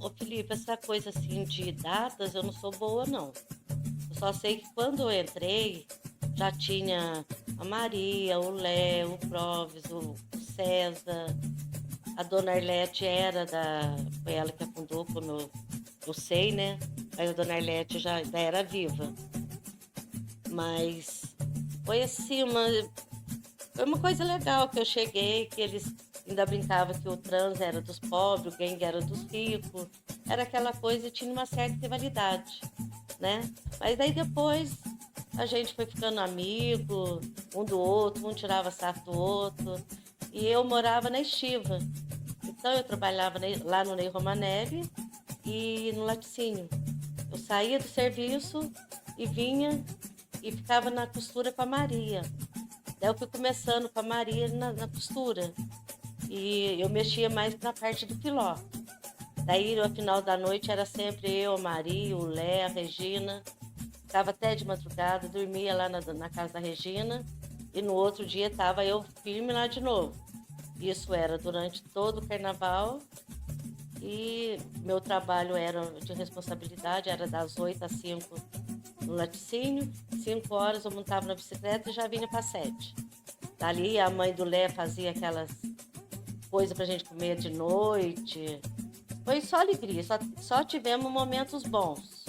Ô Felipe, essa coisa assim de datas, eu não sou boa, não. Eu só sei que quando eu entrei, já tinha a Maria, o Léo, o Provis, o César, a Dona Arlete foi ela que afundou, como eu sei, né? Mas a Dona Arlete já era viva. Mas foi assim, foi uma coisa legal que eu cheguei, que eles ainda brincavam que o trans era dos pobres, o gangue era dos ricos. Era aquela coisa e tinha uma certa rivalidade, né? Mas aí depois a gente foi ficando amigo, um do outro, um tirava sarro do outro. E eu morava na Estiva. Então eu trabalhava lá no Ney Romanelli e no laticínio. Eu saía do serviço e vinha e ficava na costura com a Maria. Daí eu fui começando com a Maria na costura. E eu mexia mais na parte do filó. Daí, no final da noite, era sempre eu, a Maria, o Lé, a Regina. Ficava até de madrugada, dormia lá na casa da Regina. E no outro dia estava eu firme lá de novo. Isso era durante todo o carnaval. E meu trabalho era de responsabilidade, era das 8 às 5 no laticínio. 5 horas eu montava na bicicleta e já vinha para 7. Dali a mãe do Lé fazia aquelas coisas pra gente comer de noite. Foi só alegria, só tivemos momentos bons.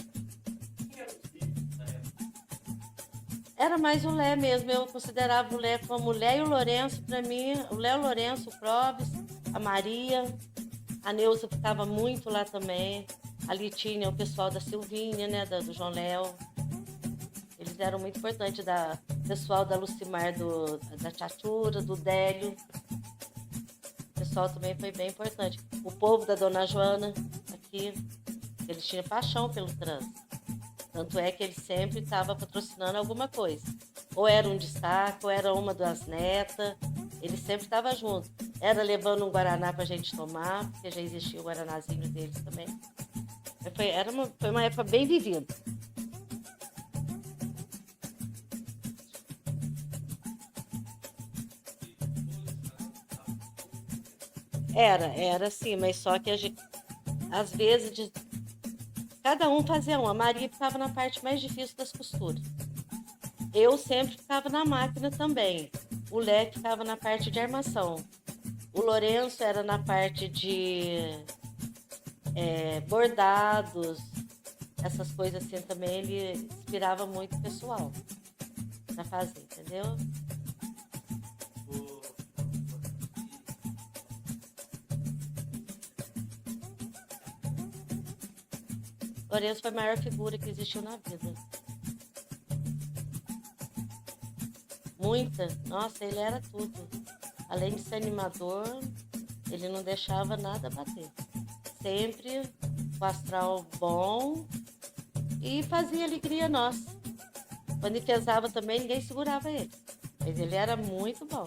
Era mais o Lé mesmo, eu considerava o Lé como o Lé e o Lourenço, para mim, o Lé, o Lourenço, o Clóvis, a Maria, a Neuza ficava muito lá também. Ali tinha o pessoal da Silvinha, né, do João Léo. Eles eram muito importantes, o pessoal da Lucimar, da Tchatura, do Délio. O pessoal também foi bem importante. O povo da Dona Joana, aqui, eles tinham paixão pelo trânsito. Tanto é que ele sempre estava patrocinando alguma coisa. Ou era um destaque, ou era uma das netas. Ele sempre estava junto. Era levando um Guaraná para a gente tomar, porque já existia o Guaranazinho deles também. Foi uma época bem vivida. Era sim, mas só que às vezes cada um fazia uma. A Maria ficava na parte mais difícil das costuras. Eu sempre ficava na máquina também. O Leque ficava na parte de armação. O Lourenço era na parte de bordados, essas coisas assim também. Ele inspirava muito o pessoal para fazer, entendeu? Lourenço foi a maior figura que existiu na vida. Muita. Nossa, ele era tudo. Além de ser animador, ele não deixava nada bater. Sempre com astral bom e fazia alegria nossa. Quando ele pesava também, ninguém segurava ele. Mas ele era muito bom.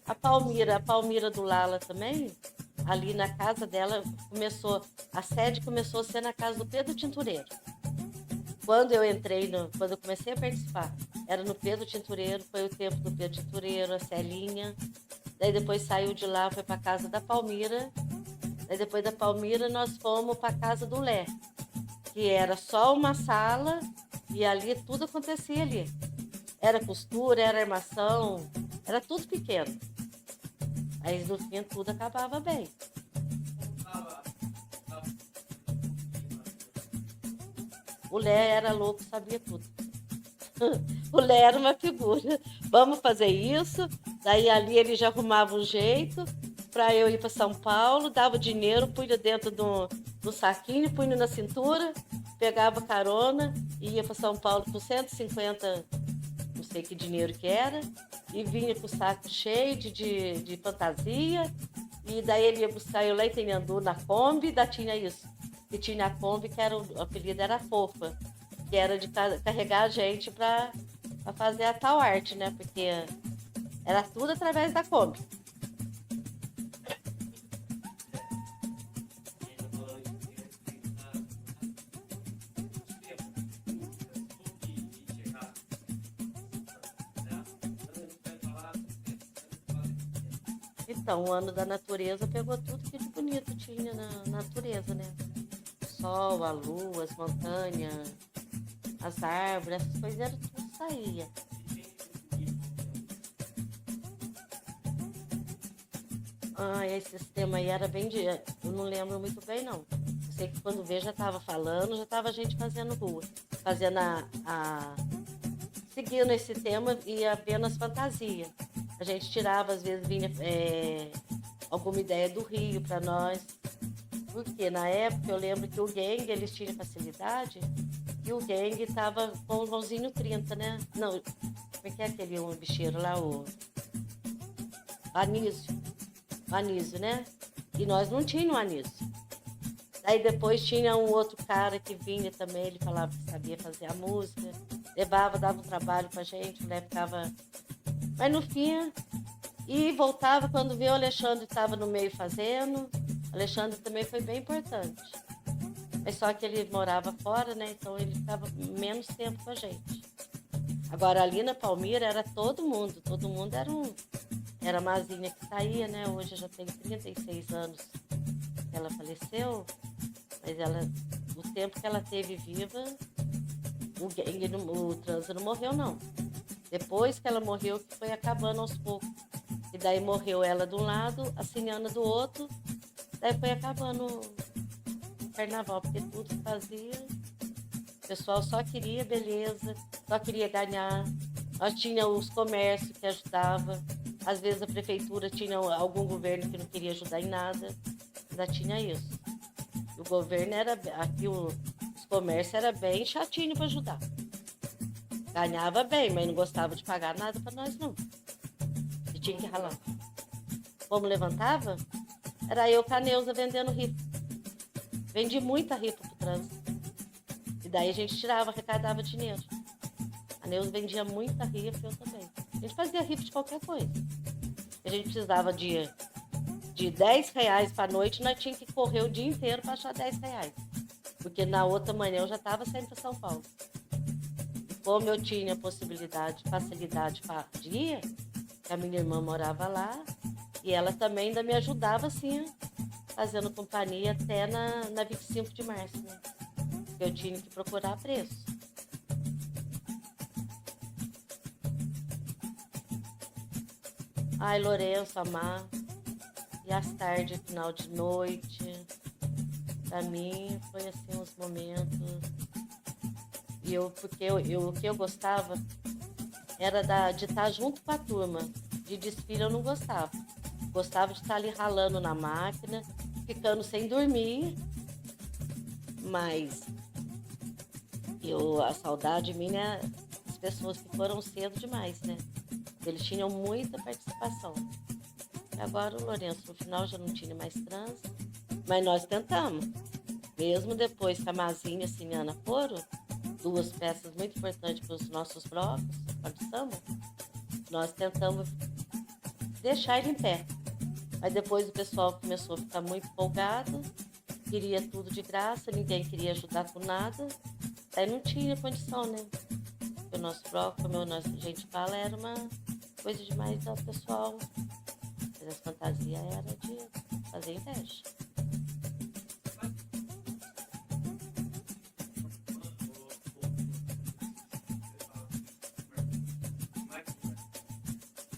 A Palmira do Lala também, ali na casa dela, a sede começou a ser na casa do Pedro Tintureiro. Quando eu comecei a participar, era no Pedro Tintureiro, foi o tempo do Pedro Tintureiro, a Celinha. Daí depois saiu de lá, foi para casa da Palmira. Daí depois da Palmira nós fomos para casa do Lé, que era só uma sala e ali tudo acontecia ali. Era costura, era armação, era tudo pequeno. Aí no fim tudo acabava bem. O Lé era louco, sabia tudo. O Lé era uma figura. Vamos fazer isso. Daí ali ele já arrumava um jeito para eu ir para São Paulo, dava o dinheiro, punha dentro do saquinho, punha na cintura, pegava carona e ia para São Paulo com 150, não sei que dinheiro que era, e vinha com o saco cheio de fantasia. E daí ele ia buscar eu lá em Tenhandu na Kombi, da tinha isso. E tinha a Kombi, que era o apelido era Fofa, que era de carregar a gente para fazer a tal arte, né? Porque era tudo através da Kombi. Então, o ano da natureza pegou tudo que de bonito tinha na natureza, né? O sol, a lua, as montanhas, as árvores, essas coisas, era tudo saía. Ah, esse sistema aí era bem de. Eu não lembro muito bem, não. Eu sei que quando veio já estava falando, já estava gente fazendo rua. Fazendo seguindo esse tema e apenas fantasia. A gente tirava, às vezes vinha alguma ideia do Rio para nós. Porque na época eu lembro que o gangue eles tinham facilidade e o gangue tava com o vãozinho 30, né? Não, como é que é aquele bicheiro lá, o Anísio. O Anísio, né? E nós não tínhamos o Anísio. Aí depois tinha um outro cara que vinha também, ele falava que sabia fazer a música, levava, dava um trabalho pra gente, né? Ficava. Mas no fim, e voltava quando viu o Alexandre estava no meio fazendo. O Alexandre também foi bem importante. Mas só que ele morava fora, né? Então ele ficava menos tempo com a gente. Agora ali na Palmira era todo mundo era a Mazinha que saía, né? Hoje já tem 36 anos que ela faleceu, mas o tempo que ela teve viva, o trânsito não morreu, não. Depois que ela morreu, que foi acabando aos poucos. E daí morreu ela de um lado, a Siniana do outro, daí foi acabando o carnaval, porque tudo que fazia, o pessoal só queria beleza, só queria ganhar. Nós tinha os comércios que ajudavam, às vezes a prefeitura tinha algum governo que não queria ajudar em nada, ainda tinha isso. E o governo era, aqui os comércios era bem chatinho para ajudar. Ganhava bem, mas não gostava de pagar nada para nós, não. E tinha que ralar. Como levantava? Era eu com a Neuza vendendo rifa. Vendi muita rifa pro trânsito. E daí a gente tirava, arrecadava dinheiro. A Neuza vendia muita rifa e eu também. A gente fazia rifa de qualquer coisa. A gente precisava de 10 reais para noite, nós tínhamos que correr o dia inteiro para achar 10 reais. Porque na outra manhã eu já estava saindo para São Paulo. E como eu tinha facilidade para dia, a minha irmã morava lá, e ela também ainda me ajudava assim, fazendo companhia até na 25 de março, né? Eu tinha que procurar preço. Ai, Lourenço, Amar, e as tardes, final de noite, pra mim foi assim uns momentos. E porque o que eu gostava era de estar junto com a turma. De desfile eu não gostava. Gostava de estar ali ralando na máquina, ficando sem dormir, mas a saudade minha, as pessoas que foram cedo demais, né? Eles tinham muita participação. E agora o Lourenço, no final, já não tinha mais trânsito, mas nós tentamos. Mesmo depois que a Mazinha e a Siniana foram, duas peças muito importantes para os nossos blocos, para o samba, nós tentamos deixar ele em pé. Mas depois o pessoal começou a ficar muito empolgado, queria tudo de graça, ninguém queria ajudar com nada, aí não tinha condição, né? Porque o nosso bloco, como a gente fala, era uma coisa demais do pessoal. Mas as fantasias era de fazer inveja.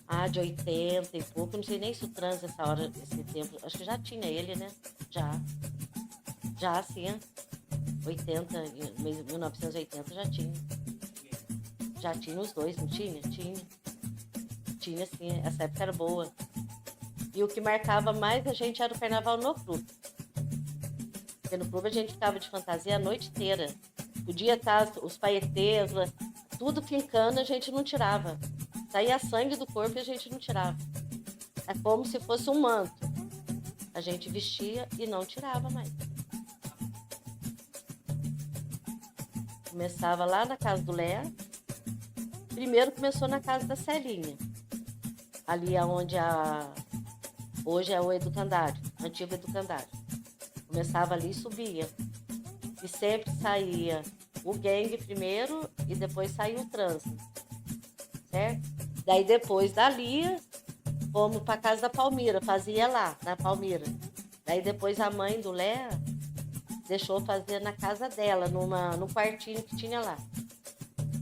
Ah, de 80 e pouco, não sei nem se o trânsito essa hora, esse tempo, acho que já tinha ele, né? Já sim, 80, 1980 já tinha. Já tinha os dois, não tinha? Tinha sim, essa época era boa. E o que marcava mais a gente era o carnaval no clube. Porque no clube a gente ficava de fantasia a noite inteira. Podia estar os paetês, tudo fincando, a gente não tirava. Saía sangue do corpo e a gente não tirava. É como se fosse um manto. A gente vestia e não tirava mais. Começava lá na casa do Léa. Primeiro começou na casa da Celinha. Ali onde hoje é o educandário, antigo educandário. Começava ali e subia. E sempre saía o gangue primeiro e depois saía o trânsito. Certo? Daí depois dali, fomos para casa da Palmira, fazia lá, na Palmira. Daí depois a mãe do Léa deixou fazer na casa dela, no quartinho que tinha lá.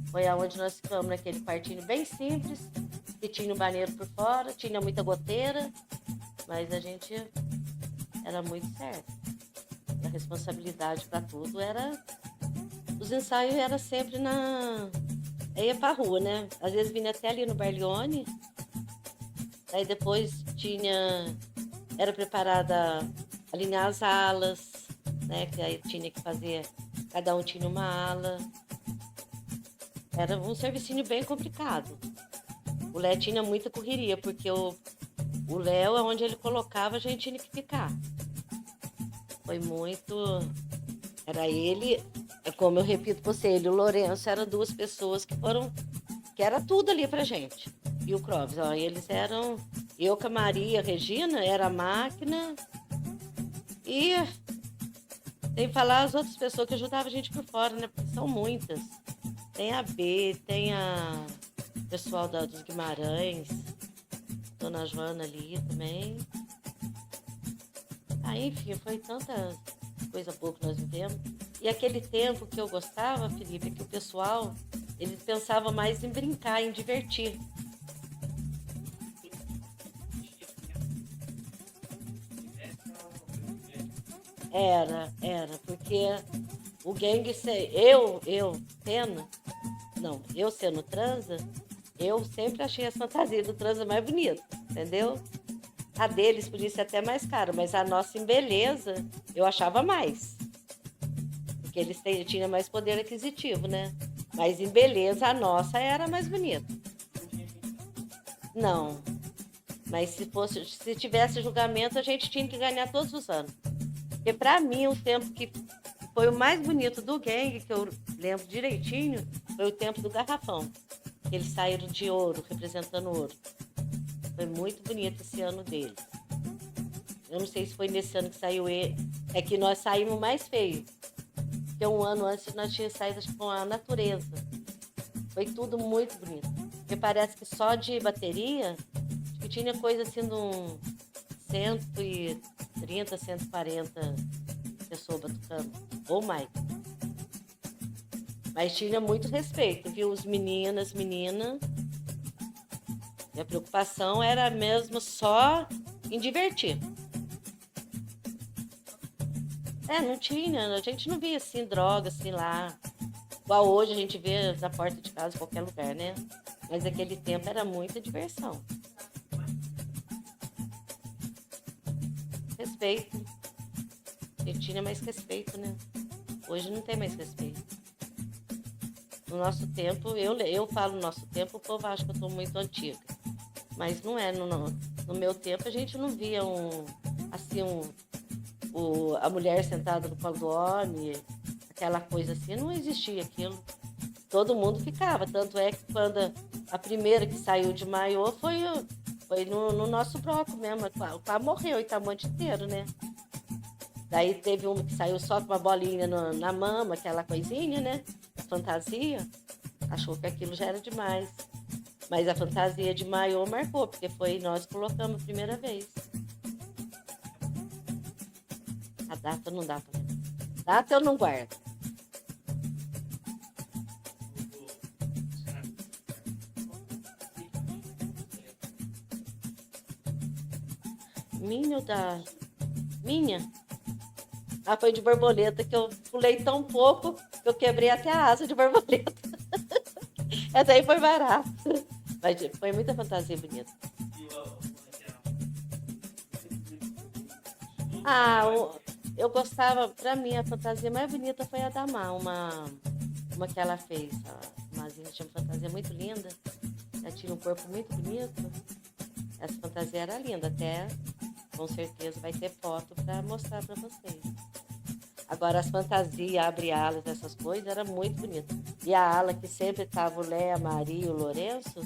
Foi aonde nós ficamos, naquele quartinho bem simples, que tinha um banheiro por fora, tinha muita goteira, mas a gente era muito certo. A responsabilidade para tudo era... Os ensaios eram sempre na... Aí ia pra rua, né? Às vezes vinha até ali no Barlione, aí depois tinha... Era preparada alinhar as alas, né? Que aí tinha que fazer... Cada um tinha uma ala. Era um servicinho bem complicado. O Léo tinha muita correria, porque o Léo, onde ele colocava, a gente tinha que ficar. Foi muito... Era ele, como eu repito pra você, ele e o Lourenço eram duas pessoas que foram... Que era tudo ali pra gente. E o Clóvis, ó, eles eram... Eu com a Maria, a Regina, era a máquina. E tem que falar as outras pessoas que ajudavam a gente por fora, né? Porque são muitas. Tem a B, tem a pessoal dos Guimarães, Dona Joana ali também. Enfim, foi tanta coisa boa que nós vivemos. E aquele tempo que eu gostava, Felipe, é que o pessoal, ele pensava mais em brincar, em divertir. Era, porque o gangue, eu sendo transa, eu sempre achei as fantasias do transa mais bonitas, entendeu? A deles podia ser até mais cara, mas a nossa em beleza eu achava mais. Porque eles tinham mais poder aquisitivo, né? Mas em beleza a nossa era mais bonita. Não, mas se tivesse julgamento, a gente tinha que ganhar todos os anos. Porque pra mim o tempo que foi o mais bonito do gangue, que eu lembro direitinho, foi o tempo do garrafão. Eles saíram de ouro, representando ouro. Foi muito bonito esse ano deles. Eu não sei se foi nesse ano que saiu ele. É que nós saímos mais feio. Porque um ano antes nós tínhamos saído com a natureza. Foi tudo muito bonito. Porque parece que só de bateria, que tinha coisa assim de um 130, 140 pessoas batucando. Ou mais. Mas tinha muito respeito, viu? Os meninas. Minha preocupação era mesmo só em divertir. Não tinha, a gente não via assim droga assim lá. Igual hoje a gente vê na porta de casa, em qualquer lugar, né? Mas naquele tempo era muita diversão. Respeito. A gente tinha mais respeito, né? Hoje não tem mais respeito. No nosso tempo, eu falo no nosso tempo, o povo acha que eu tô muito antiga. Mas não é, no meu tempo a gente não via a mulher sentada no colo do homem, aquela coisa assim, não existia aquilo. Todo mundo ficava, tanto é que quando a primeira que saiu de maiô foi no nosso bloco mesmo, o pá morreu e tá o monte inteiro, né? Daí teve uma que saiu só com uma bolinha na mama, aquela coisinha, né? A fantasia, achou que aquilo já era demais. Mas a fantasia de maiô marcou, porque foi nós que colocamos a primeira vez. A data não dá pra ver. Data eu não guardo. Minha? Foi de borboleta, que eu pulei tão pouco que eu quebrei até a asa de borboleta. Essa aí foi barato. Mas foi muita fantasia bonita. Eu gostava, pra mim, a fantasia mais bonita foi a da Má, uma que ela fez. A Mazinha tinha uma fantasia muito linda. Ela tinha um corpo muito bonito. Essa fantasia era linda, até com certeza vai ter foto pra mostrar pra vocês. Agora as fantasias, abre alas, essas coisas, era muito bonito. E a ala que sempre tava o Léa, a Maria e o Lourenço,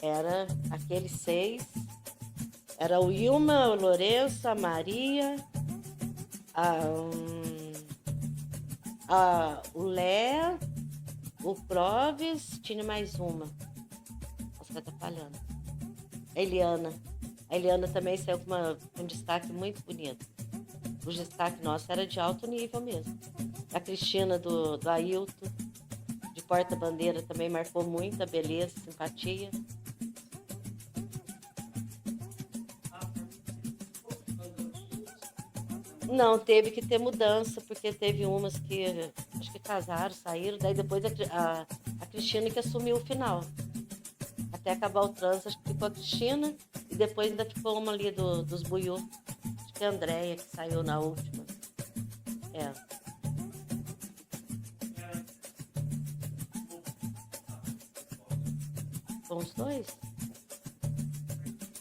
era aqueles 6. Era o Ilma, o Lourenço, a Maria, o Léa, o Clóvis, tinha mais uma. Nossa, tá atrapalhando. A Eliana. A Eliana também saiu com um destaque muito bonito. O destaque nosso era de alto nível mesmo. A Cristina do Ailton, de porta-bandeira, também marcou muito a beleza, simpatia. Não, teve que ter mudança, porque teve umas que acho que casaram, saíram, daí depois a Cristina que assumiu o final. Até acabar o trânsito, acho que ficou a Cristina e depois ainda ficou uma ali dos Buiú. Acho que a Andréia que saiu na última. É. Com os dois?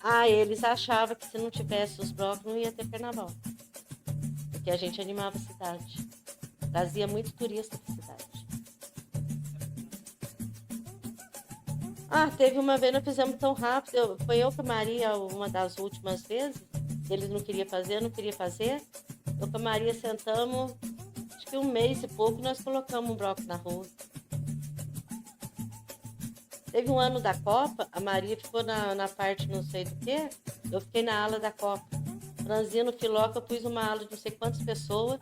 Ah, eles achavam que se não tivesse os blocos não ia ter carnaval. Porque a gente animava a cidade. Trazia muito turista para a cidade. Ah, teve uma vez, nós fizemos tão rápido. Foi eu com a Maria, uma das últimas vezes. Eles não queriam fazer, não queria fazer. Eu com a Maria sentamos, acho que um mês e pouco, nós colocamos um bloco na rua. Teve um ano da Copa, a Maria ficou na parte não sei do que, eu fiquei na ala da Copa. Franzino Filoca, eu pus uma ala de não sei quantas pessoas,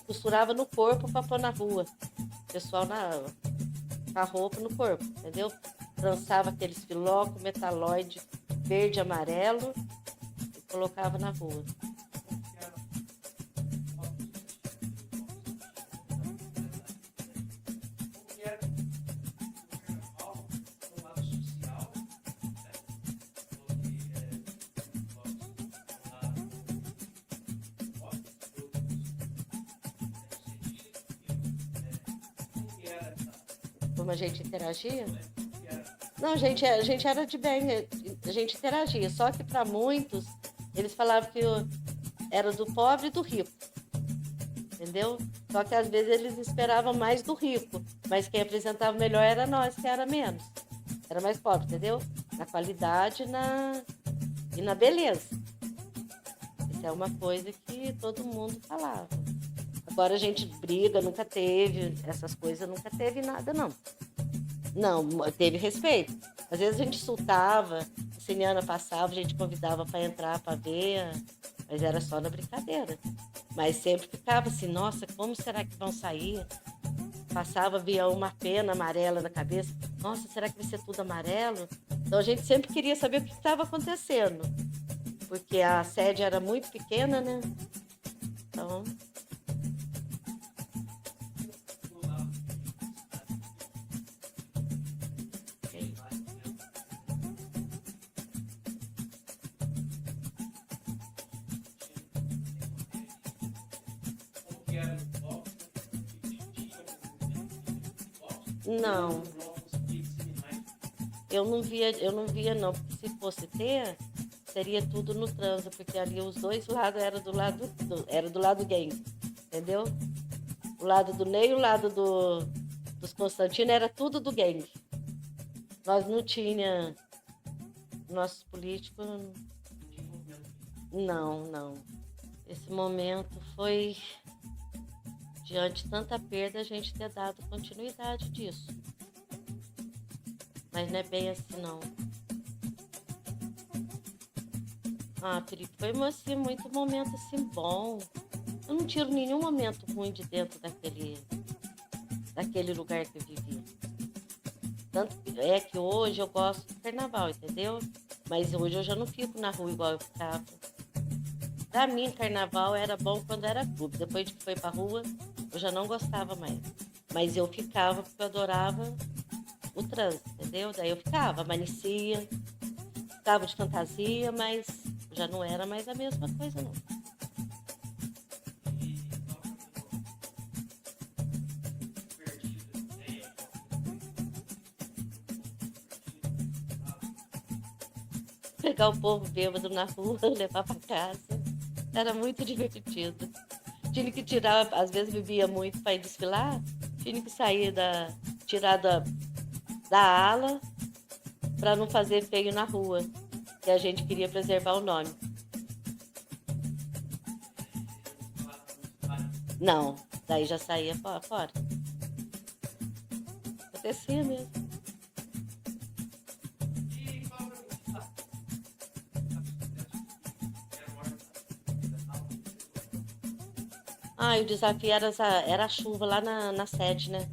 costurava no corpo para pôr na rua. O pessoal com a roupa no corpo, entendeu? Trançava aqueles filocos, metalóide verde e amarelo e colocava na rua. Como a gente interagia? Não, a gente era de bem, a gente interagia, só que para muitos, eles falavam que era do pobre e do rico, entendeu? Só que às vezes eles esperavam mais do rico, mas quem apresentava melhor era nós, que era menos, era mais pobre, entendeu? Na qualidade e na beleza. Isso é uma coisa que todo mundo falava. Agora a gente briga, nunca teve, essas coisas nunca teve nada, não. Não, teve respeito. Às vezes a gente insultava, a Siniana passava, a gente convidava para entrar, para ver, mas era só na brincadeira. Mas sempre ficava assim, nossa, como será que vão sair? Passava, via uma pena amarela na cabeça, nossa, será que vai ser tudo amarelo? Então a gente sempre queria saber o que estava acontecendo, porque a sede era muito pequena, né? Então... Não, eu não via não, porque se fosse ter, seria tudo no trânsito, porque ali os dois lados era do lado gay, entendeu? O lado do Ney e o lado dos Constantino era tudo do gangue. Nós não tinha, nossos políticos, não. Esse momento foi, diante de tanta perda, a gente ter dado continuidade disso. Mas não é bem assim, não. Ah, Felipe, foi assim, muito momento assim bom. Eu não tiro nenhum momento ruim de dentro daquele lugar que eu vivia. Tanto é que hoje eu gosto do carnaval, entendeu? Mas hoje eu já não fico na rua igual eu ficava. Pra mim, carnaval era bom quando era clube. Depois de que foi pra rua, eu já não gostava mais. Mas eu ficava porque eu adorava o trânsito, entendeu? Daí eu ficava, amanhecia, ficava de fantasia, mas já não era mais a mesma coisa, não. Pegar o povo bêbado na rua, levar pra casa. Era muito divertido. Tinha que tirar, às vezes bebia muito para ir desfilar, tinha que sair tirar da ala para não fazer feio na rua, que a gente queria preservar o nome. Não, daí já saía fora. Acontecia mesmo. Ah, e o desafio era a chuva lá na sede, né?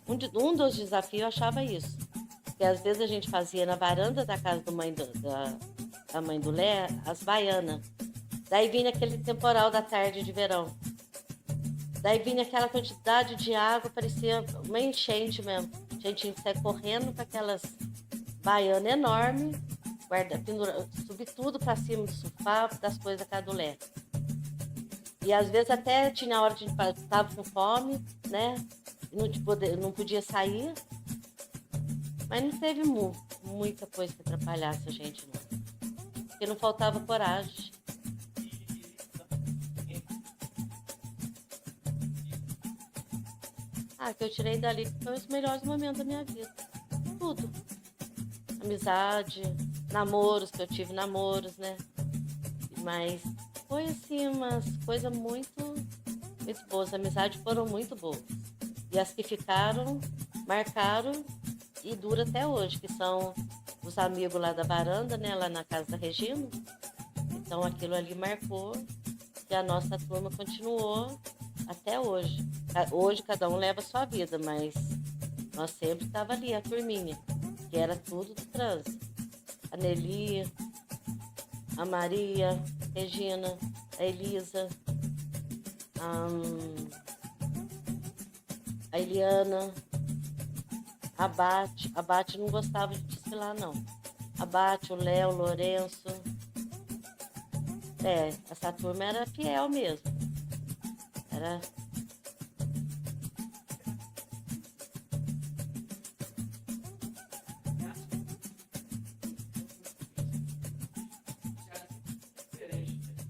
Um dos desafios eu achava isso. Porque às vezes a gente fazia na varanda da casa da mãe do Lé, as baianas. Daí vinha aquele temporal da tarde de verão. Daí vinha aquela quantidade de água, parecia uma enchente mesmo. A gente tinha que sair correndo com aquelas baianas enormes, subir tudo para cima do sofá, das coisas da casa do Lé. E às vezes até tinha hora que a gente estava com fome, né? Não podia sair. Mas não teve muita coisa que atrapalhasse a gente, não. Porque não faltava coragem. Ah, que eu tirei dali que foi os melhores momentos da minha vida. Tudo. Amizade, namoros, que eu tive namoros, né? Mas foi assim, umas coisas muito boas. As amizades foram muito boas. E as que ficaram, marcaram e dura até hoje, que são os amigos lá da varanda, né? Lá na casa da Regina. Então aquilo ali marcou e a nossa turma continuou até hoje. Hoje cada um leva a sua vida, mas nós sempre estava ali, a turminha, que era tudo do trânsito. A Nelly, a Maria, a Regina, a Elisa, a Eliana, a Bate. A Bate não gostava de desfilar, não. A Bate, o Léo, o Lourenço. Essa turma era fiel mesmo. Era...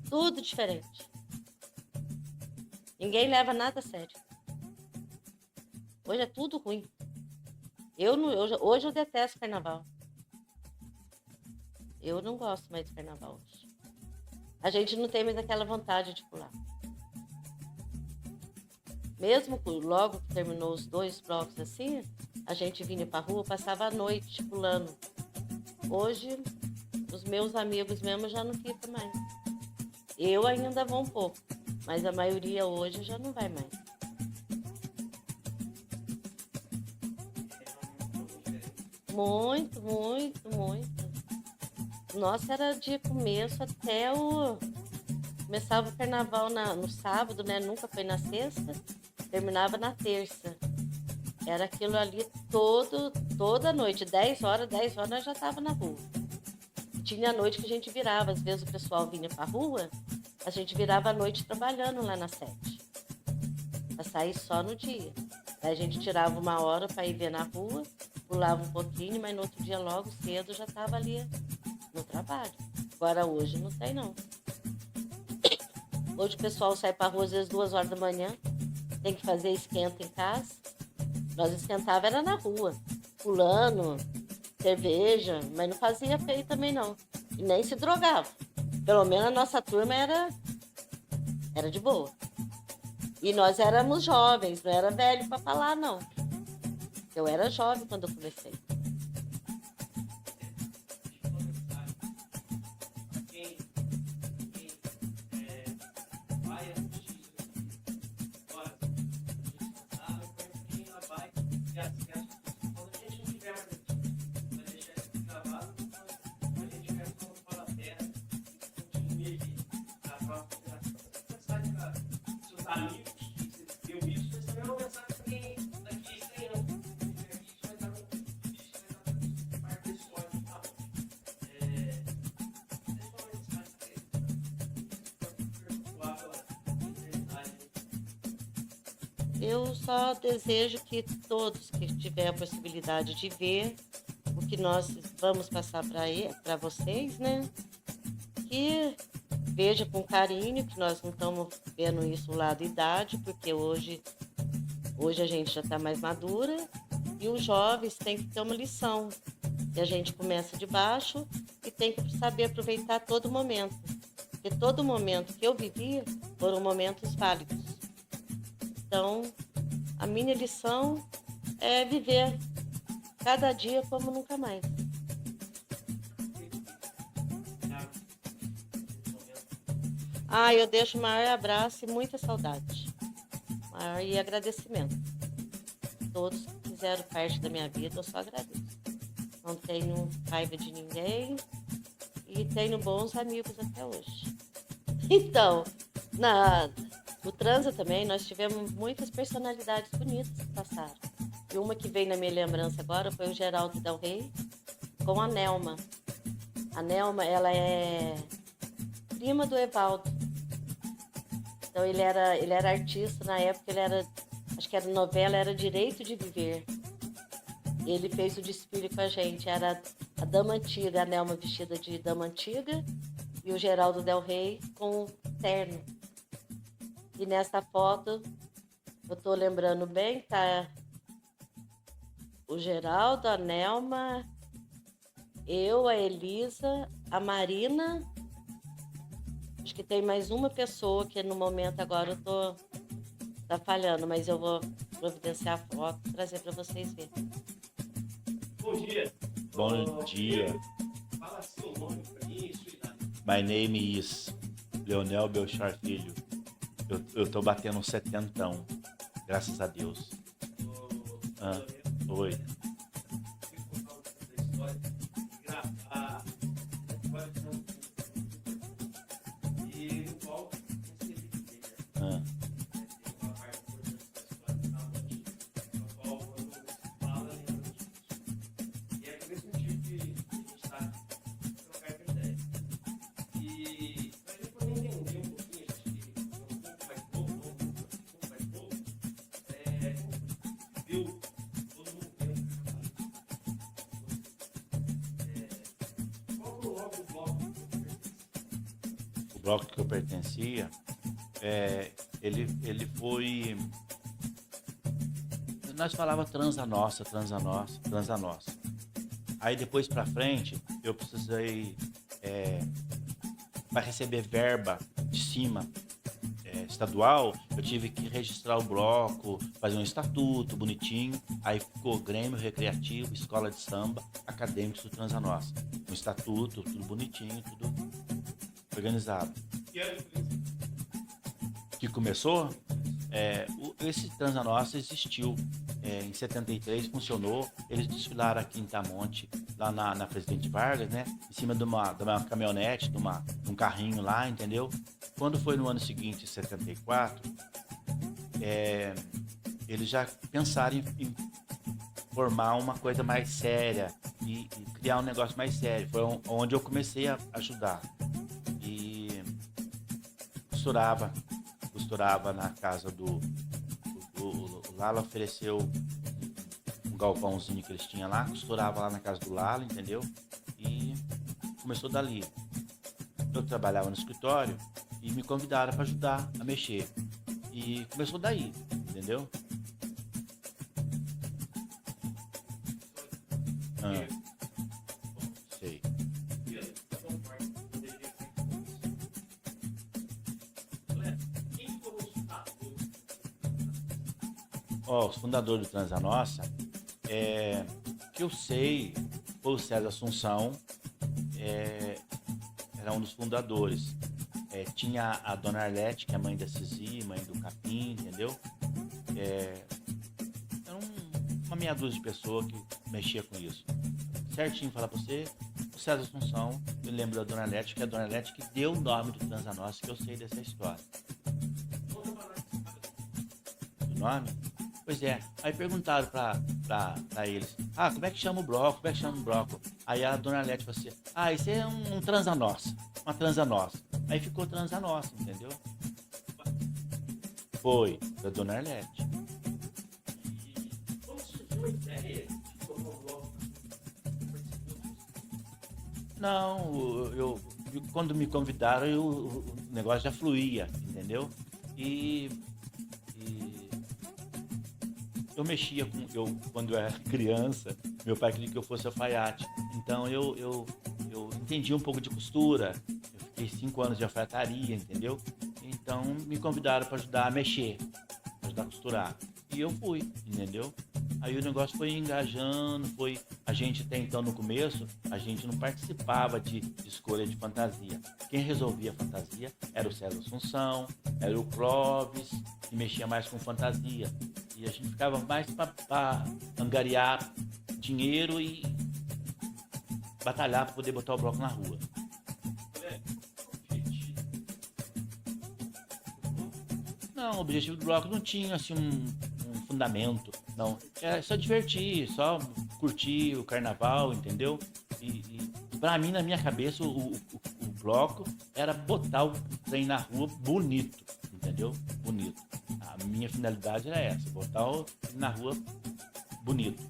Tudo diferente. Ninguém leva nada a sério. Hoje é tudo ruim. Hoje eu detesto carnaval. Eu não gosto mais de carnaval hoje. A gente não tem mais aquela vontade de pular. Mesmo logo que terminou os 2 blocos assim, a gente vinha pra rua, passava a noite pulando. Hoje, os meus amigos mesmo já não ficam mais. Eu ainda vou um pouco, mas a maioria hoje já não vai mais. Muito, muito, muito. Nossa, era de começo até o... Começava o carnaval no sábado, né? Nunca foi na sexta. Terminava na terça. Era aquilo ali toda noite. 10 horas nós já estava na rua. Tinha a noite que a gente virava. Às vezes o pessoal vinha pra rua, a gente virava a noite trabalhando lá na sede. Pra sair só no dia. Daí a gente tirava uma hora para ir ver na rua, pulava um pouquinho, mas no outro dia logo cedo já estava ali no trabalho. Agora hoje não tem não. Hoje o pessoal sai pra rua às vezes 2 horas da manhã, tem que fazer esquenta em casa. Nós esquentava era na rua, pulando, cerveja, mas não fazia feio também não. E nem se drogava. Pelo menos a nossa turma era de boa. E nós éramos jovens, não era velho para falar não. Eu era jovem quando eu comecei. Eu só desejo que todos que tiverem a possibilidade de ver o que nós vamos passar para vocês, né? Que veja com carinho, que nós não estamos vendo isso do lado da idade, porque hoje a gente já está mais madura e os jovens têm que ter uma lição. E a gente começa de baixo e tem que saber aproveitar todo momento. Porque todo momento que eu vivi foram momentos válidos. Então, a minha lição é viver cada dia como nunca mais. Eu deixo o maior abraço e muita saudade. e agradecimento. Todos que fizeram parte da minha vida, eu só agradeço. Não tenho raiva de ninguém e tenho bons amigos até hoje. Então, no transa também, nós tivemos muitas personalidades bonitas que passaram. E uma que veio na minha lembrança agora foi o Geraldo Del Rey com a Nelma. A Nelma, ela é prima do Evaldo. Então, ele era artista na época, acho que era novela, era Direito de Viver. Ele fez o desfile com a gente, era a Dama Antiga, a Nelma vestida de Dama Antiga e o Geraldo Del Rey com terno. E nessa foto, eu tô lembrando bem, tá o Geraldo, a Nelma, eu, a Elisa, a Marina, acho que tem mais uma pessoa que no momento agora tá falhando, mas eu vou providenciar a foto e trazer para vocês verem. Bom dia. Bom dia. Fala seu nome pra mim e sua idade. My name is Leonel Belchar Filho. Eu tô batendo um 70, graças a Deus. Oi. Você contar um pouco da história e gravar a história de um e no qual você vive. Tem uma parte importante da história da noite, na qual quando você fala, lembra disso. E é por esse motivo que a gente está aqui trocar ideia. E pra gente poder entender um pouquinho, a gente que é um pouco mais novo, viu todo mundo vendo. Qual foi o nome do bloco? O bloco que eu pertencia, ele foi... Nós falava transa nossa. Aí depois pra frente, eu precisei, para receber verba de cima, estadual, eu tive que registrar o bloco, fazer um estatuto bonitinho, aí ficou Grêmio Recreativo, Escola de Samba, Acadêmicos do Transa Nossa. Um estatuto, tudo bonitinho, tudo organizado. Que ano foi isso? Que começou, esse Transa Nossa existiu, em 73 funcionou, eles desfilaram aqui em Tamonte, lá na Presidente Vargas, né, em cima de uma caminhonete, de um carrinho lá, entendeu? Quando foi no ano seguinte, 74, eles já pensaram em formar uma coisa mais séria e criar um negócio mais sério. Foi onde eu comecei a ajudar. E costurava na casa do Lala, ofereceu um galpãozinho que eles tinham lá, costurava lá na casa do Lala, entendeu? E começou dali. Eu trabalhava no escritório e me convidaram para ajudar a mexer. E começou daí, entendeu? Sei. Quem foram os fundadores? Os fundadores do Transa Nossa, que eu sei, foi o César Assunção, era um dos fundadores. Tinha a Dona Arlete, que é mãe da Cizi, mãe do Capim, entendeu? Era uma meia dúzia de pessoas que mexia com isso. Certinho falar pra você, o César Assunção, eu lembro da Dona Arlete, que é a Dona Arlete que deu o nome do Transa Nossa, que eu sei dessa história. O nome? Pois é, aí perguntaram pra eles, como é que chama o bloco, Aí a Dona Arlete falou assim, isso é um Transa Nossa, uma Transa Nossa. Aí ficou Transa Nossa, entendeu? Foi, da Dona Arlete. E como surgiu a ideia de formar um bloco? Não, quando me meu o negócio já fluía, entendeu? E eu mexia quando eu era criança, meu pai queria que eu fosse alfaiate. Então eu entendi um pouco de costura, eu fiquei 5 anos de alfaiataria, entendeu? Então me convidaram para ajudar a mexer, para ajudar a costurar. E eu fui, entendeu? Aí o negócio foi engajando, foi... A gente até então, no começo, a gente não participava de escolha de fantasia. Quem resolvia a fantasia era o César Assunção, era o Clóvis, que mexia mais com fantasia. E a gente ficava mais para angariar dinheiro e batalhar para poder botar o bloco na rua. Não, o objetivo do bloco não tinha assim um fundamento, não. Era só divertir, só curtir o carnaval, entendeu? E para mim, na minha cabeça, o bloco era botar o trem na rua bonito, entendeu? Bonito. A minha finalidade era essa, botar o trem na rua bonito.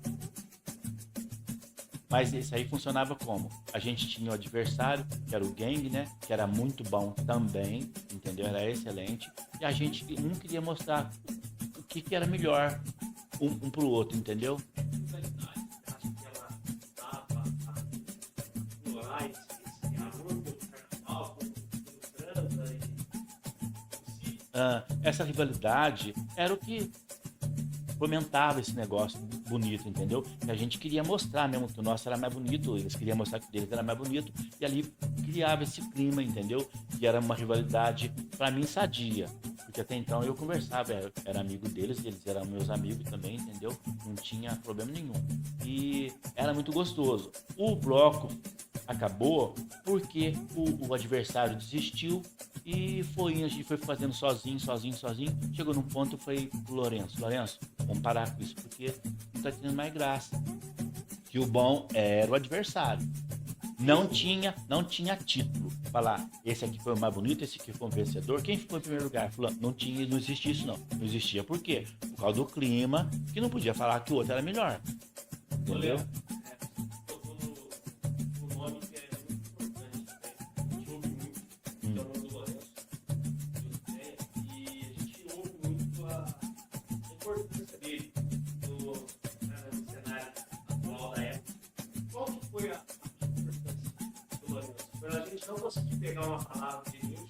Mas isso aí funcionava como? A gente tinha o adversário, que era o Gang, né? Que era muito bom também, entendeu? Era excelente. E a gente queria mostrar o que era melhor um pro outro, entendeu? Essa rivalidade era o que fomentava esse negócio bonito, entendeu? E a gente queria mostrar mesmo que o nosso era mais bonito, eles queriam mostrar que o deles era mais bonito, e ali criava esse clima, entendeu? Que era uma rivalidade, para mim, sadia. Porque até então eu conversava, era amigo deles, eles eram meus amigos também, entendeu? Não tinha problema nenhum. E era muito gostoso. O bloco acabou porque o adversário desistiu e a gente foi fazendo sozinho. Chegou num ponto, foi pro Lourenço, vamos parar com isso, porque não tá tendo mais graça. Que o bom era o adversário. Não tinha título. Falar, esse aqui foi o mais bonito, esse aqui foi o vencedor. Quem ficou em primeiro lugar? Fulano. Não existia isso, não. Não existia por quê? Por causa do clima, que não podia falar que o outro era melhor. Entendeu? O nome que é muito importante, né? A gente ouve muito o nome do Lourenço, e a gente ouve muito a importância dele no cenário atual da época. Qual que foi a importância do Lourenço? A gente não conseguiu pegar uma palavra de Deus,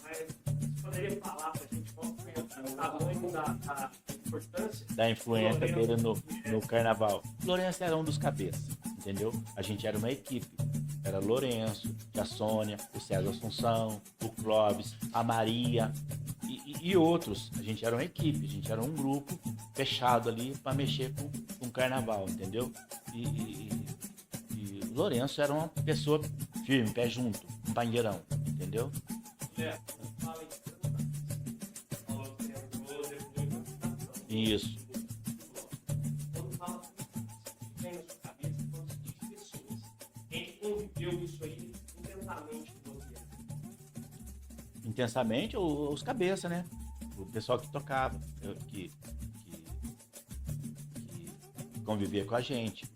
mas você poderia falar pra gente qual foi o tamanho da importância da influência dele no carnaval. Lourenço era um dos cabeças, entendeu? A gente era uma equipe. Era Lourenço, a Sônia, o César Assunção, o Clóvis, a Maria e outros. A gente era uma equipe, a gente era um grupo fechado ali para mexer com o carnaval, entendeu? E o Lourenço era uma pessoa firme, pé junto, um banheirão, entendeu? Isso. Quando fala vem na sua cabeça, quando se diz pessoas, quem conviveu isso aí intensamente com você? Intensamente, os cabeças, né? O pessoal que tocava, que convivia com a gente.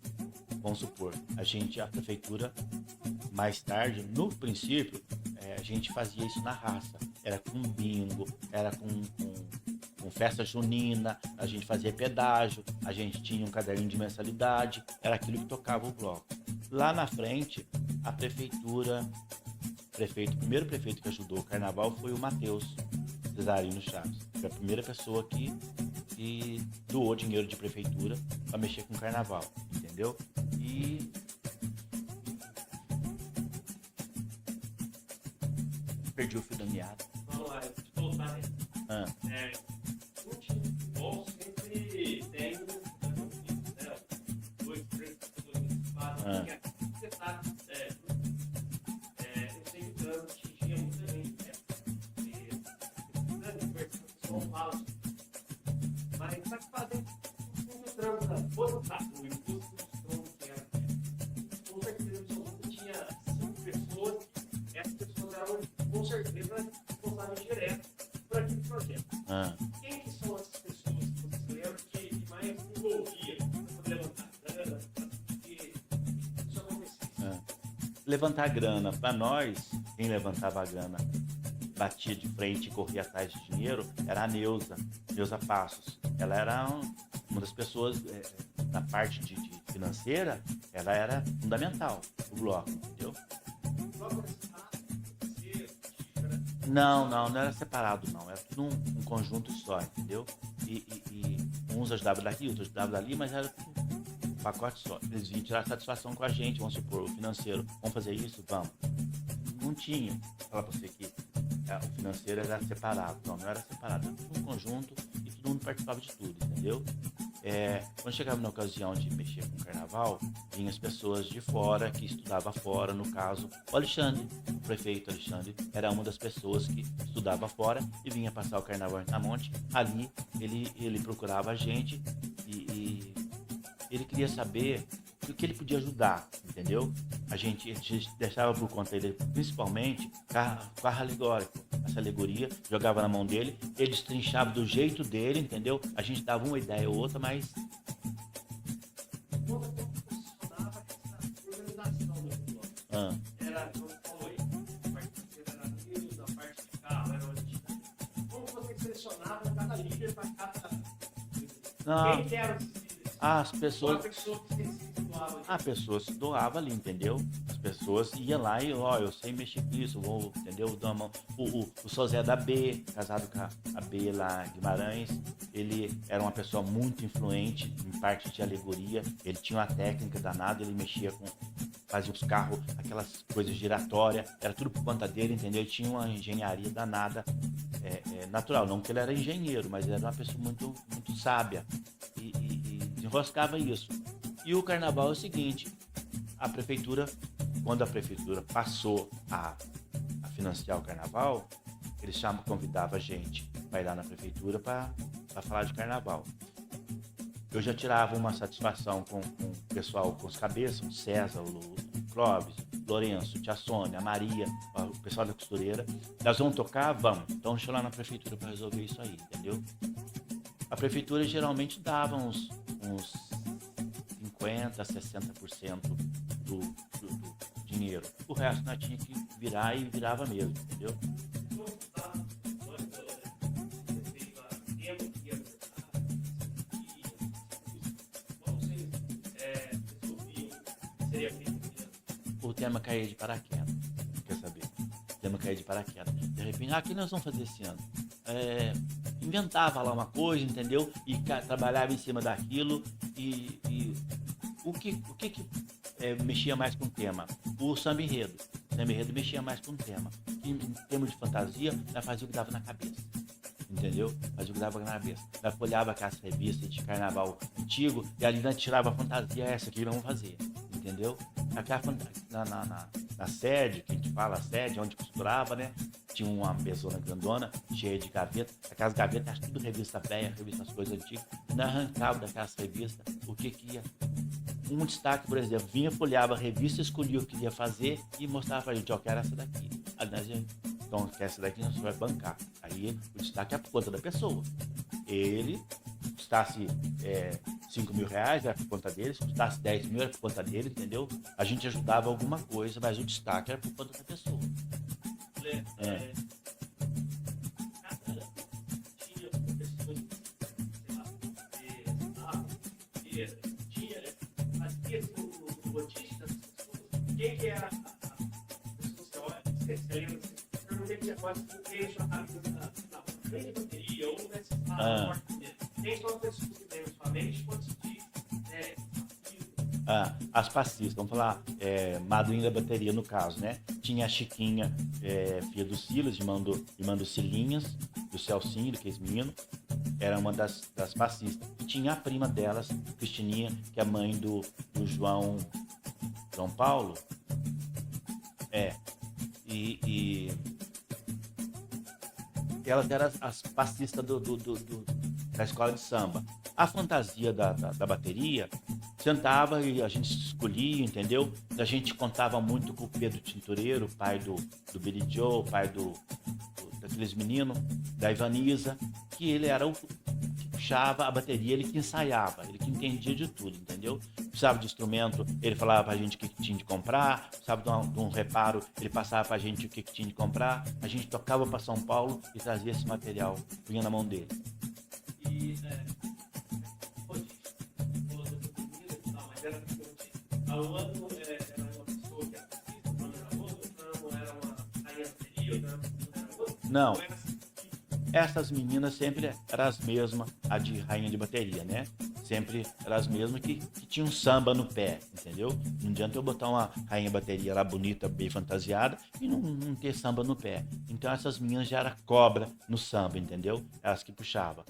Vamos supor, a prefeitura, mais tarde, no princípio, a gente fazia isso na raça. Era com bingo, era com festa junina, a gente fazia pedágio, a gente tinha um caderninho de mensalidade, era aquilo que tocava o bloco. Lá na frente, a prefeitura, o primeiro prefeito que ajudou o carnaval foi o Matheus Cesarino Chaves. Foi a primeira pessoa que doou dinheiro de prefeitura para mexer com o carnaval, entendeu? E perdi o fio da meada. Vamos lá, de voltar, né? Um time de futebol sempre tem né? 2, 3 pessoas, 4, você tá incentivando, atingia muita gente, né? Não fala, mas tá fazendo mostrando botar o imposto que era. Com certeza absoluta tinha 5 pessoas, essas pessoas eram com certeza responsáveis direto por aquele projeto. Quem que são essas pessoas que você lembra que mais envolvia para levantar grana, para que isso acontecesse? Levantar grana, para nós, quem levantava a grana, batia de frente e corria atrás de dinheiro, era a Neuza Passos. Ela era uma das pessoas, na parte de financeira, ela era fundamental do bloco, entendeu? Não era separado, não. Era tudo um conjunto só, entendeu? E uns ajudavam daqui, outros ajudavam dali, mas era um pacote só. Eles vinham tirar satisfação com a gente, vamos supor, o financeiro, vamos fazer isso? Vamos. Não tinha. Falar pra você que o financeiro era separado. Não era separado, era tudo um conjunto e todo mundo participava de tudo, entendeu? Quando chegava na ocasião de mexer com o carnaval, vinham as pessoas de fora, que estudavam fora, no caso, o Alexandre, o prefeito Alexandre, era uma das pessoas que estudava fora e vinha passar o carnaval em Tamonte. Ali ele procurava a gente e ele queria saber o que ele podia ajudar, entendeu? A gente deixava por conta dele, principalmente, carro alegórico. Essa alegoria, jogava na mão dele, ele destrinchava do jeito dele, entendeu? A gente dava uma ideia ou outra, mas... Como funcionava essa organização do bloco? Era, como falou aí, a parte financeira era Deus, a parte de carro era onde... Como você selecionava cada líder para cada... Quem que eram esses líderes? As pessoas... Uma pessoa que se doava. A pessoa se doava ali, entendeu? As pessoas iam lá e, eu sei mexer com isso, vou, entendeu? O Sozé da B, casado com a B lá, Guimarães, ele era uma pessoa muito influente em parte de alegoria, ele tinha uma técnica danada, ele mexia com, fazia os carros, aquelas coisas giratórias, era tudo por conta dele, entendeu? Ele tinha uma engenharia danada, natural, não que ele era engenheiro, mas ele era uma pessoa muito, muito sábia e desenroscava isso. E o carnaval é o seguinte, quando a prefeitura passou a financiar o carnaval, eles convidavam a gente para ir lá na prefeitura para falar de carnaval. Eu já tirava uma satisfação com o pessoal, com os cabeças, o César, o Clóvis, Lourenço, Tia Sônia, a Maria, o pessoal da costureira. Nós vamos tocar? Vamos. Então deixa eu ir lá na prefeitura para resolver isso aí, entendeu? A prefeitura geralmente dava uns 50%, 60% do dinheiro. O resto nós tinha que virar e virava mesmo, entendeu? O tema caía de paraquedas, quer saber? O tema caía de paraquedas. De repente, o que nós vamos fazer esse ano? Inventava lá uma coisa, entendeu? E trabalhava em cima daquilo e o que mexia mais com o tema? O samba enredo. O samba enredo mexia mais com o tema. Em termos de fantasia, ela fazia o que dava na cabeça. Entendeu? Fazia o que dava na cabeça. Ela olhava aquelas revistas de carnaval antigo e ali nós tirava a fantasia, essa aqui vamos fazer. Entendeu? Aquela na sede, que a gente fala, a sede, onde costurava, né? Tinha uma mesona grandona, cheia de gavetas. Aquelas gavetas, tudo revista velha, revistas coisas antigas. E nós arrancava daquelas revistas o que ia. Um destaque, por exemplo, vinha, folheava a revista, escolhia o que ia fazer e mostrava pra gente, quero essa daqui. Aí nós, então, essa daqui nós vai bancar. Aí o destaque é por conta da pessoa. Ele custasse 5 mil reais, era por conta dele, se custasse 10 mil, era por conta dele, entendeu? A gente ajudava alguma coisa, mas o destaque era por conta da pessoa. Quem que era a pessoa que perguntei que agora se fez a frente da bateria ou nessa quem são as pessoas que têm sua mente quando se diz as passistas, vamos falar madrinha da bateria no caso, né? Tinha a Chiquinha, filha do Silas, irmã do Silinhas, do Celcinho, daqueles meninos, era uma das passistas. E tinha a prima delas, Cristininha, que é a mãe do João Paulo, e elas eram as passistas da escola de samba. A fantasia da bateria, sentava e a gente escolhia, entendeu? A gente contava muito com o Pedro Tintureiro, pai do Billy Joe, pai daqueles meninos, da Ivaniza, que ele era o que puxava a bateria, ele que ensaiava, ele que entendia de tudo, entendeu? Precisava de instrumento, ele falava pra gente o que tinha de comprar, precisava de um reparo, ele passava pra gente o que tinha de comprar, a gente tocava pra São Paulo e trazia esse material, punha na mão dele. E ao ano era uma pessoa que assistisse, não era outra, não era uma rainha bateria, não era outra. Não. essas meninas sempre eram as mesmas, a de rainha de bateria, né? Sempre eram as mesmas que tinham samba no pé, entendeu? Não adianta eu botar uma rainha bateria lá bonita, bem fantasiada e não ter samba no pé. Então essas meninas já eram cobra no samba, entendeu? Elas que puxavam.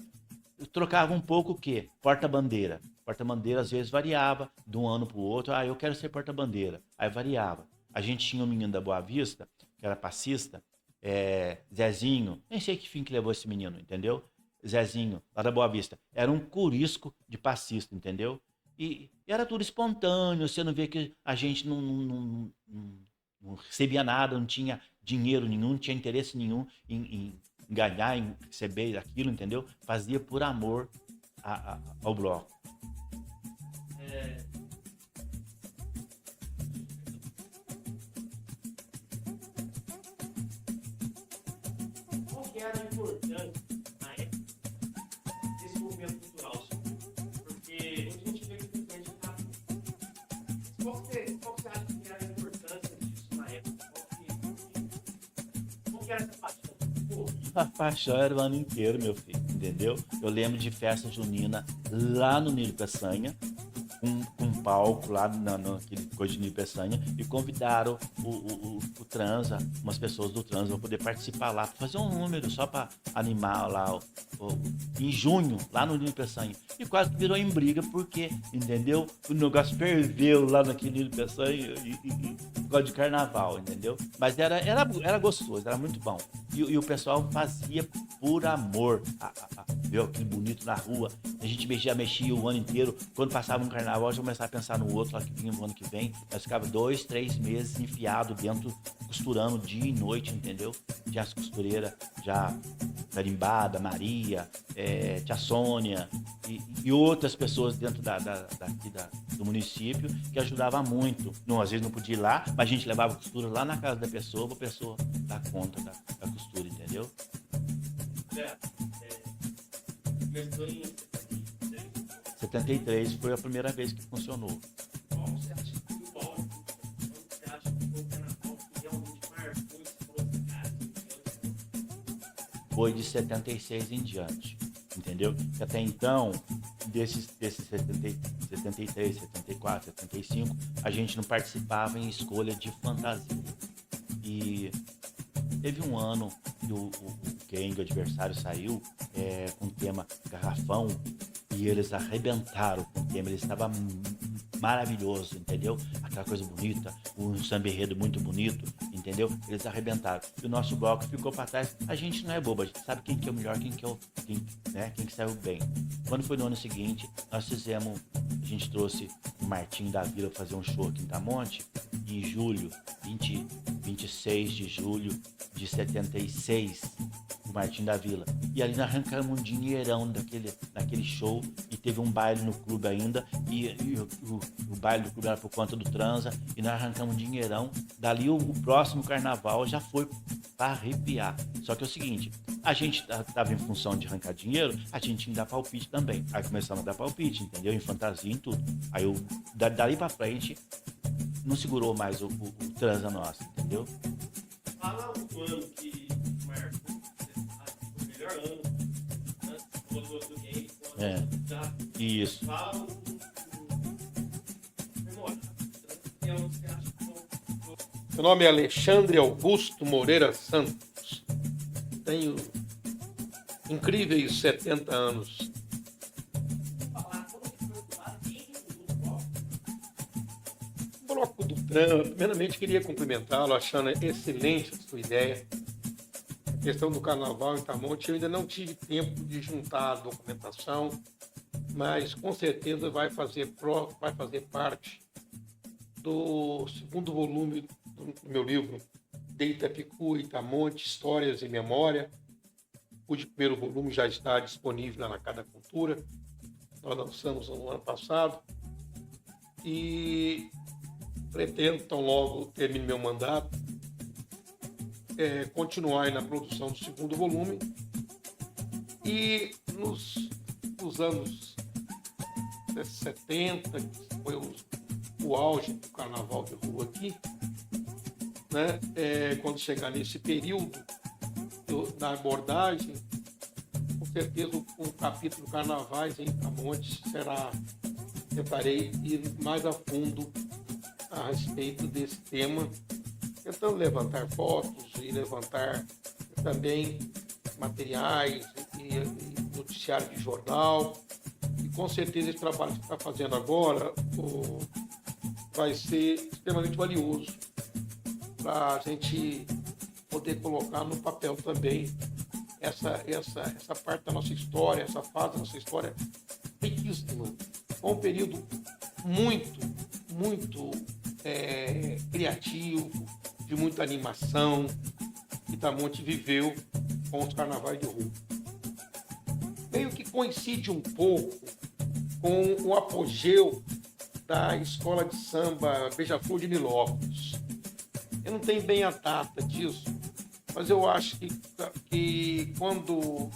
Eu trocava um pouco o quê? Porta-bandeira. Porta-bandeira às vezes variava de um ano para o outro. Ah, eu quero ser porta-bandeira. Aí variava. A gente tinha um menino da Boa Vista, que era passista, Zezinho, nem sei que fim que levou esse menino, entendeu? Zezinho, lá da Boa Vista. Era um curisco de passista, entendeu? E era tudo espontâneo, você não vê que a gente não recebia nada, não tinha dinheiro nenhum, não tinha interesse nenhum em ganhar, em receber aquilo, entendeu? Fazia por amor ao bloco. Qual que era a importância na época desse movimento cultural? Porque muita gente vê que simplesmente tá. Qual que você acha que era a importância disso na época? Qual que era essa paixão? A paixão era o ano inteiro, meu filho, entendeu? Eu lembro de festa junina lá no Nilo Peçanha, um palco lá naquele coisa de Nilo Peçanha, e convidaram o Transa, umas pessoas do Transa, para poder participar lá, para fazer um número só para animar lá em junho, lá no Nilo Peçanha. E quase que virou em briga, porque, entendeu? O negócio ferveu lá naquele Nilo Peçanha por causa de carnaval, entendeu? Mas era gostoso, era muito bom. E o pessoal fazia por amor, viu aquele bonito na rua. A gente mexia o ano inteiro. Quando passava um carnaval, já começava a pensar no outro lá que vinha no ano que vem. Nós ficava 2, 3 meses enfiado dentro, costurando dia e noite, entendeu? Tinha as costureiras já carimbada, Maria, tia Sônia e outras pessoas dentro do município que ajudavam muito. Não, às vezes não podia ir lá, mas a gente levava a costura lá na casa da pessoa para a pessoa dar conta da costura, entendeu? Começou em 73 foi a primeira vez que funcionou. qual você acha que foi o palco? Você acha que foi o carnaval que realmente marcou esse falou, cara? Foi de 76 em diante, entendeu? Que até então, desses 73, 74, 75, a gente não participava em escolha de fantasia. E teve um ano que o Kenga, o adversário, saiu com o tema Garrafão e eles arrebentaram com o tema. Ele estava maravilhoso, entendeu? Aquela coisa bonita, um samba enredo muito bonito, entendeu? Eles arrebentaram. E o nosso bloco ficou para trás. A gente não é bobo, a gente sabe quem que é o melhor, quem que saiu bem. Quando foi no ano seguinte, nós fizemos, a gente trouxe o Martim da Vila para fazer um show aqui em Tamonte, em julho, 26 de julho de 76, o Martim da Vila. E ali nós arrancamos um dinheirão daquele show e teve um baile no clube ainda e o baile do clube era por conta do Transa e nós arrancamos um dinheirão. Dali o próximo carnaval já foi para arrepiar. Só que é o seguinte, a gente estava em função de arrancar dinheiro, a gente tinha que dar palpite também. Aí começamos a dar palpite, entendeu? Em fantasia, em tudo. Aí dali para frente não segurou mais o Transa nosso, entendeu? Fala o ano que marcou, o melhor ano, antes do game, Isso. fala o memória. Que é onde você acha que Meu nome é Alexandre Augusto Moreira Santos. Tenho incríveis 70 anos. falar como que foi o lado do bloco. O Bloco do Transa, primeiramente queria cumprimentá-lo, achando excelente a sua ideia. A questão do carnaval em Tamonte, eu ainda não tive tempo de juntar a documentação, mas com certeza vai fazer parte do segundo volume do meu livro, de Itapicu e Tamonte, Histórias e Memória, cujo primeiro volume já está disponível lá na Cada Cultura. Nós lançamos no ano passado e pretendo, tão logo termine meu mandato, continuar aí na produção do segundo volume. E nos anos 70, que foi o auge do carnaval de rua aqui, né? Quando chegar nesse período da abordagem, certeza um capítulo Carnavais em Itamonte tentarei ir mais a fundo a respeito desse tema, tentando levantar fotos e levantar também materiais e noticiário de jornal. E com certeza esse trabalho que está fazendo agora vai ser extremamente valioso para a gente poder colocar no papel também essa parte da nossa história, essa fase da nossa história riquíssima. Foi um período muito, muito criativo, de muita animação, que Itamonte viveu com os carnavais de rua. Meio que coincide um pouco com o apogeu da escola de samba Beija-Flor de Nilópolis. Eu não tenho bem a data disso, mas eu acho que quando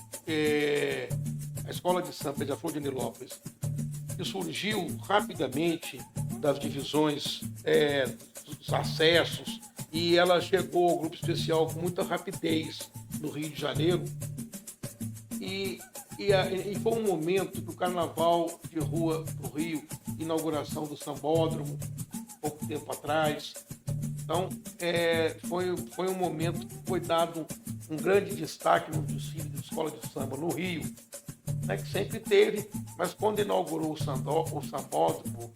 a escola de samba Beija-Flor de Nilópolis surgiu rapidamente das divisões, dos acessos, e ela chegou ao grupo especial com muita rapidez no Rio de Janeiro, e foi um momento que o carnaval de rua do Rio, inauguração do Sambódromo, pouco tempo atrás. Então, foi um momento que foi dado um grande destaque no desfile de escola de samba no Rio, né, que sempre teve, mas quando inaugurou o Sambódromo,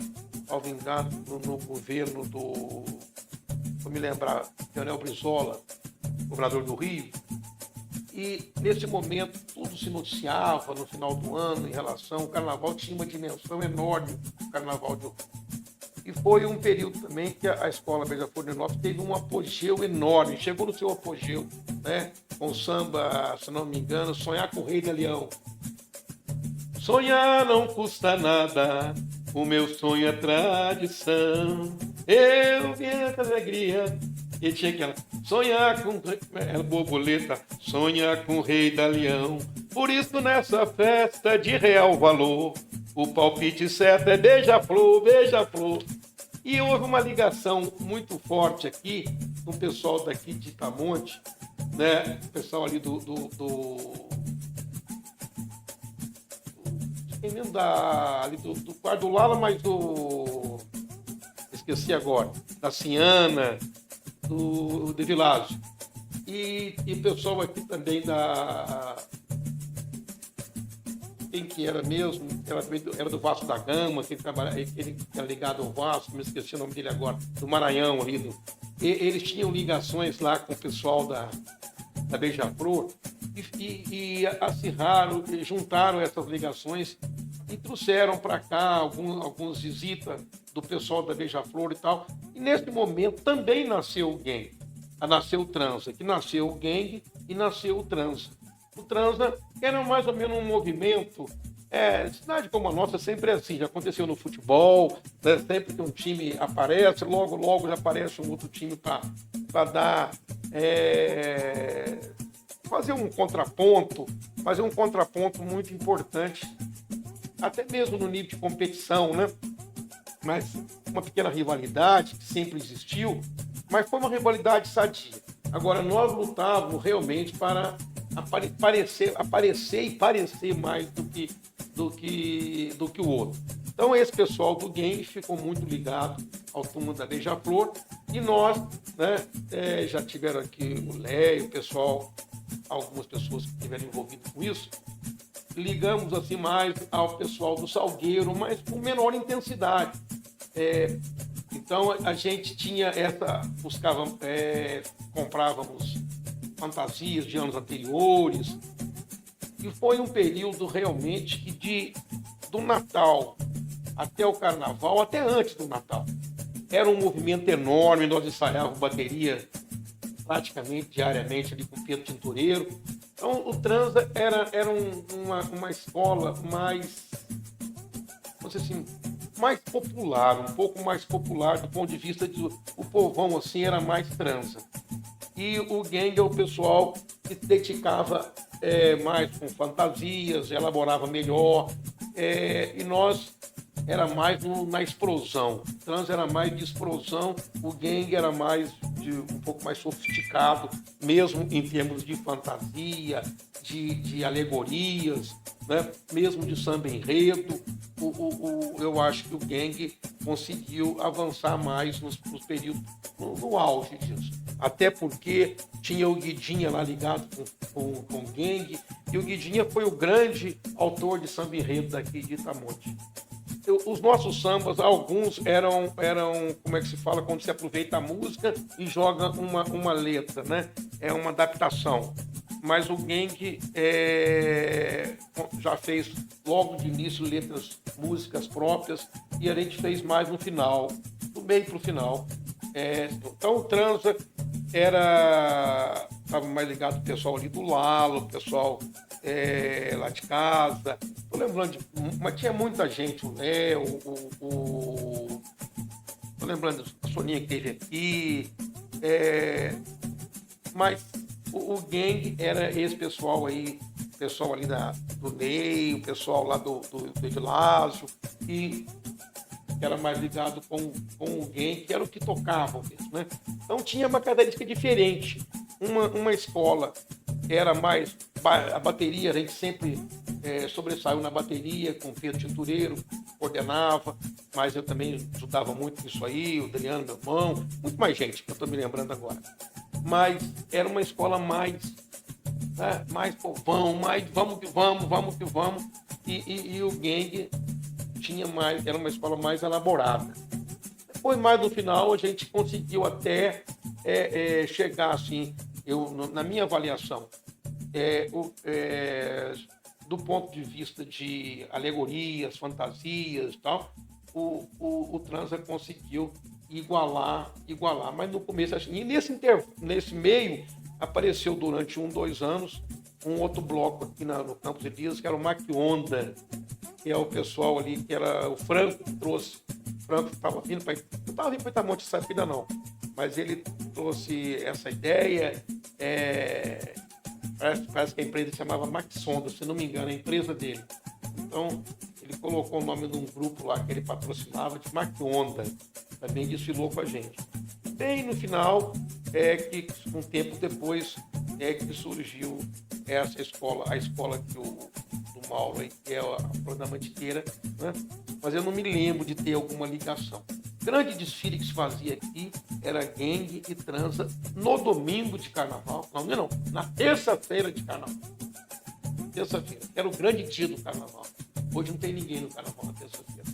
ao engano, no governo vou me lembrar, Leonel Brizola, governador do Rio, e nesse momento tudo se noticiava no final do ano em relação ao carnaval, tinha uma dimensão enorme, o carnaval de. E foi um período também que a escola Beija-Flor de Nilópolis teve um apogeu enorme, chegou no seu apogeu, né, com o samba, se não me engano, Sonhar com o Rei da Leão. Sonhar não custa nada, o meu sonho é tradição. Eu vi essa alegria. E tinha aquela, sonhar com borboleta, sonhar com o Rei da Leão. Por isso nessa festa de real valor, o palpite certo é beija-flor, beija-flor. E houve uma ligação muito forte aqui com o pessoal daqui de Itamonte, né? O pessoal ali do quarto do Lala, mas esqueci agora, da Ciana, do De Vilásio. E o pessoal aqui também quem que era mesmo? Era do Vasco da Gama, ele era ligado ao Vasco, me esqueci o nome dele agora, do Maranhão ali. Eles tinham ligações lá com o pessoal da Beija-Flor e acirraram, juntaram essas ligações e trouxeram para cá algumas visitas do pessoal da Beija-Flor e tal. E nesse momento também nasceu o Gangue, nasceu o Transa, que nasceu o Gangue e nasceu o Transa. O Transa era mais ou menos um movimento, cidade como a nossa sempre é assim, já aconteceu no futebol, né? Sempre que um time aparece, logo já aparece um outro time para dar, fazer um contraponto muito importante, até mesmo no nível de competição, né? Mas uma pequena rivalidade que sempre existiu, mas foi uma rivalidade sadia. Agora, nós lutávamos realmente para aparecer e parecer mais do que o outro. Então, esse pessoal do Gangue ficou muito ligado ao turma da Beija-Flor e nós, né, já tiveram aqui o Léo, o pessoal, algumas pessoas que estiveram envolvidas com isso, ligamos assim mais ao pessoal do Salgueiro, mas com menor intensidade. Então a gente tinha comprávamos fantasias de anos anteriores, e foi um período realmente que do Natal até o Carnaval, até antes do Natal, era um movimento enorme. Nós ensaiávamos bateria praticamente diariamente ali com o Pedro Tintureiro. Então o Transa era uma escola mais, vamos dizer assim, mais popular, um pouco mais popular do ponto de vista de o povão assim era mais transa. E o Gangue é o pessoal que se dedicava mais com fantasias, elaborava melhor, e nós era mais na explosão. O Transa era mais de explosão, o Gangue era mais um pouco mais sofisticado, mesmo em termos de fantasia, de alegorias, né? Mesmo de samba enredo. Eu acho que o Gang conseguiu avançar mais nos períodos, no auge disso. Até porque tinha o Guidinha lá ligado com o Gang, e o Guidinha foi o grande autor de samba enredo daqui de Itamonte. Os nossos sambas, alguns eram, como é que se fala, quando se aproveita a música e joga uma letra, né? É uma adaptação. Mas o Gang já fez logo de início letras, músicas próprias, e a gente fez mais no final, do meio para o final. Então o Transa estava mais ligado ao pessoal ali do Lalo, o pessoal lá de casa. Tô lembrando mas tinha muita gente, o Léo, tô lembrando da Soninha que teve aqui, mas o Gang era esse pessoal aí, o pessoal ali do Ney, o pessoal lá do Edilásio, e era mais ligado com o Gang, que era o que tocavam mesmo, né? Então tinha uma característica diferente. Uma escola era mais a bateria, a gente sempre sobressaiu na bateria, com o Pedro Tintureiro, coordenava, mas eu também ajudava muito nisso aí, o Adriano, meu irmão, muito mais gente, que eu estou me lembrando agora. Mas era uma escola mais, né, mais povão, mais vamos que vamos, e o Gang era uma escola mais elaborada. Depois, mais no final, a gente conseguiu até chegar assim, na minha avaliação, do ponto de vista de alegorias, fantasias e tal, o Transa conseguiu igualar, mas no começo, assim, e nesse meio, apareceu durante 2 anos um outro bloco aqui no Campos Elíseos, que era o Maquionda, que é o pessoal ali, que era o Franco que trouxe. O Franco estava vindo para... Não estava vindo para Itamonte essa vida, não. Mas ele trouxe essa ideia. Parece que a empresa se chamava Maxonda, se não me engano, a empresa dele. Então, ele colocou o nome de um grupo lá que ele patrocinava, de Maquionda. Também desfilou com a gente. Bem no final, que um tempo depois, que surgiu essa escola, a escola que do Mauro, que é a Flor Mantiqueira, né? Mas eu não me lembro de ter alguma ligação. O grande desfile que se fazia aqui era Gang e Transa no domingo de carnaval. Não, na terça-feira de carnaval. Terça-feira, era o grande dia do carnaval. Hoje não tem ninguém no carnaval na terça-feira.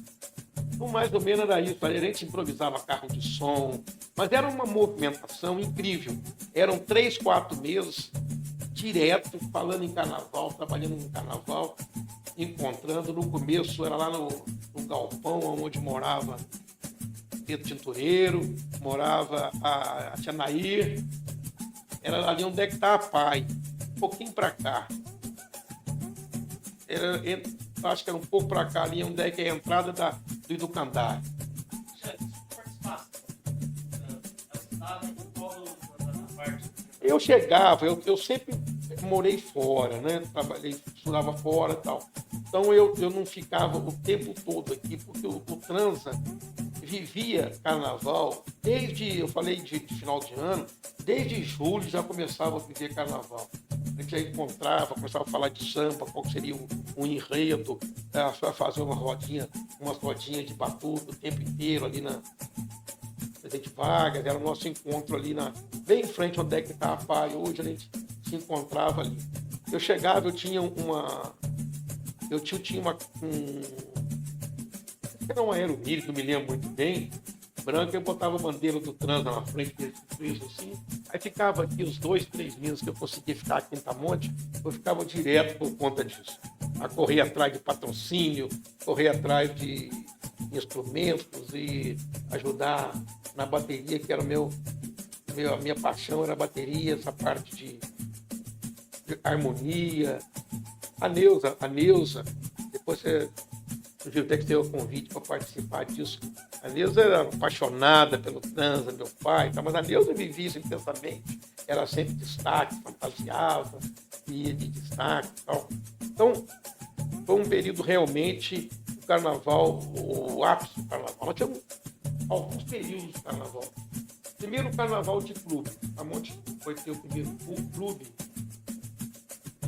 Então, mais ou menos era isso. A gente improvisava carro de som, mas era uma movimentação incrível. Eram 3, 4 meses direto, falando em carnaval, trabalhando em carnaval, encontrando. No começo era lá no galpão onde morava Pedro Tintureiro, morava a Tia Nair, era ali onde é que está a Pai, um pouquinho para cá. Acho que era um pouco para cá, ali onde é que é a entrada do Educandário. Eu chegava, eu sempre morei fora, né? Estudava fora e tal. Então eu não ficava o tempo todo aqui, porque o Transa vivia carnaval eu falei de final de ano, desde julho já começava a viver carnaval. A gente já encontrava, começava a falar de samba, qual seria um enredo, fazer umas rodinhas de batuta o tempo inteiro ali na Presidente Vargas, era o nosso encontro ali bem em frente onde é que está a Pai. Hoje a gente se encontrava ali. Eu chegava, eu tinha era um aeromílio, não me lembro muito bem, branco, eu botava a bandeira do Transa na frente desse assim, aí ficava aqui os 2, 3 meses que eu conseguia ficar aqui em Itamonte, eu ficava direto por conta disso. A correr atrás de patrocínio, correr atrás de instrumentos e ajudar na bateria, que era a minha paixão era a bateria, essa parte de harmonia. A Neuza, depois você viu até que teve o convite para participar disso. A Neuza era apaixonada pelo Transa, meu pai, mas a Neuza vivia isso intensamente. Era sempre destaque, fantasiava, ia de destaque e tal. Então, foi um período realmente, o carnaval, o ápice do carnaval. Nós tínhamos alguns períodos do carnaval. Primeiro, o carnaval de clube. A Monte foi ter o primeiro clube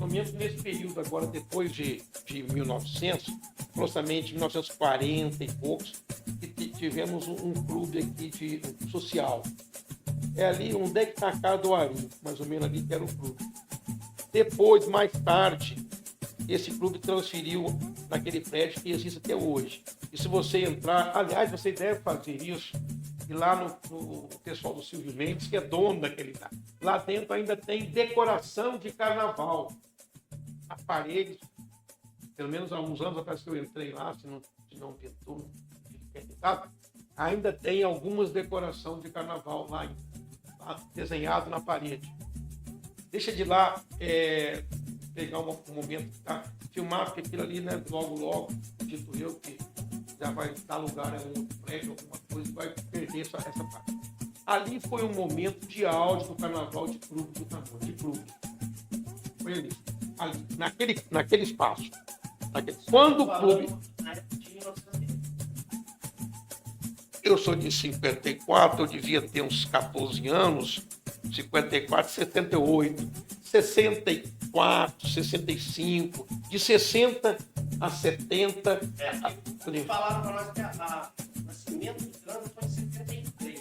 ou menos nesse período agora, depois de 1900, aproximadamente 1940 e poucos, que tivemos um clube aqui social. É ali onde é que está a casa do Ari, mais ou menos ali que era o clube. Depois, mais tarde, esse clube transferiu naquele prédio que existe até hoje. E se você entrar, aliás, você deve fazer isso, e lá no pessoal do Silvio Mendes, que é dono daquele lugar. Lá dentro ainda tem decoração de carnaval. As paredes, pelo menos há uns anos atrás que eu entrei lá, se não pintou, ainda tem algumas decorações de carnaval lá desenhado na parede. Deixa de lá pegar um momento, tá? Filmar, porque aquilo ali, né, logo, dito eu, que já vai dar lugar a um outro prédio, alguma coisa, vai perder essa parte. Ali foi um momento de auge do carnaval de clube do Tamoio, de clube. Foi ali, naquele espaço. Quando o clube... Eu sou de 54, eu devia ter uns 14 anos, 54, 78, 64, 65, de 60 a 70. Falaram para nós que o nascimento do Transa foi em 73.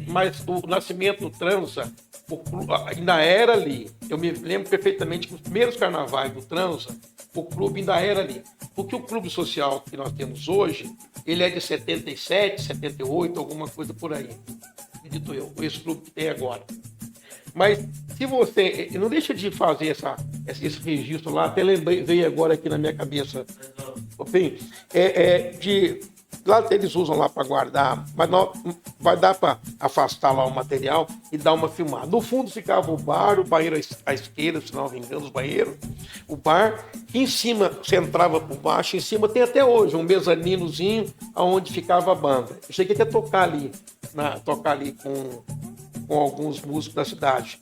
Mas o nascimento do Transa ainda era ali. Eu me lembro perfeitamente que os primeiros carnavais do Transa, o clube ainda era ali. Porque o clube social que nós temos hoje, ele é de 77, 78, alguma coisa por aí. Acredito eu, esse clube que tem agora. Mas se você... Não deixa de fazer esse registro lá, até lembrei, veio agora aqui na minha cabeça. Lá eles usam lá para guardar, mas não, vai dar para afastar lá o material e dar uma filmada. No fundo ficava o bar, o banheiro à esquerda, se não me engano, os banheiros, o bar. Em cima, você entrava por baixo, em cima tem até hoje um mezaninozinho onde ficava a banda. Eu cheguei até a tocar ali com alguns músicos da cidade.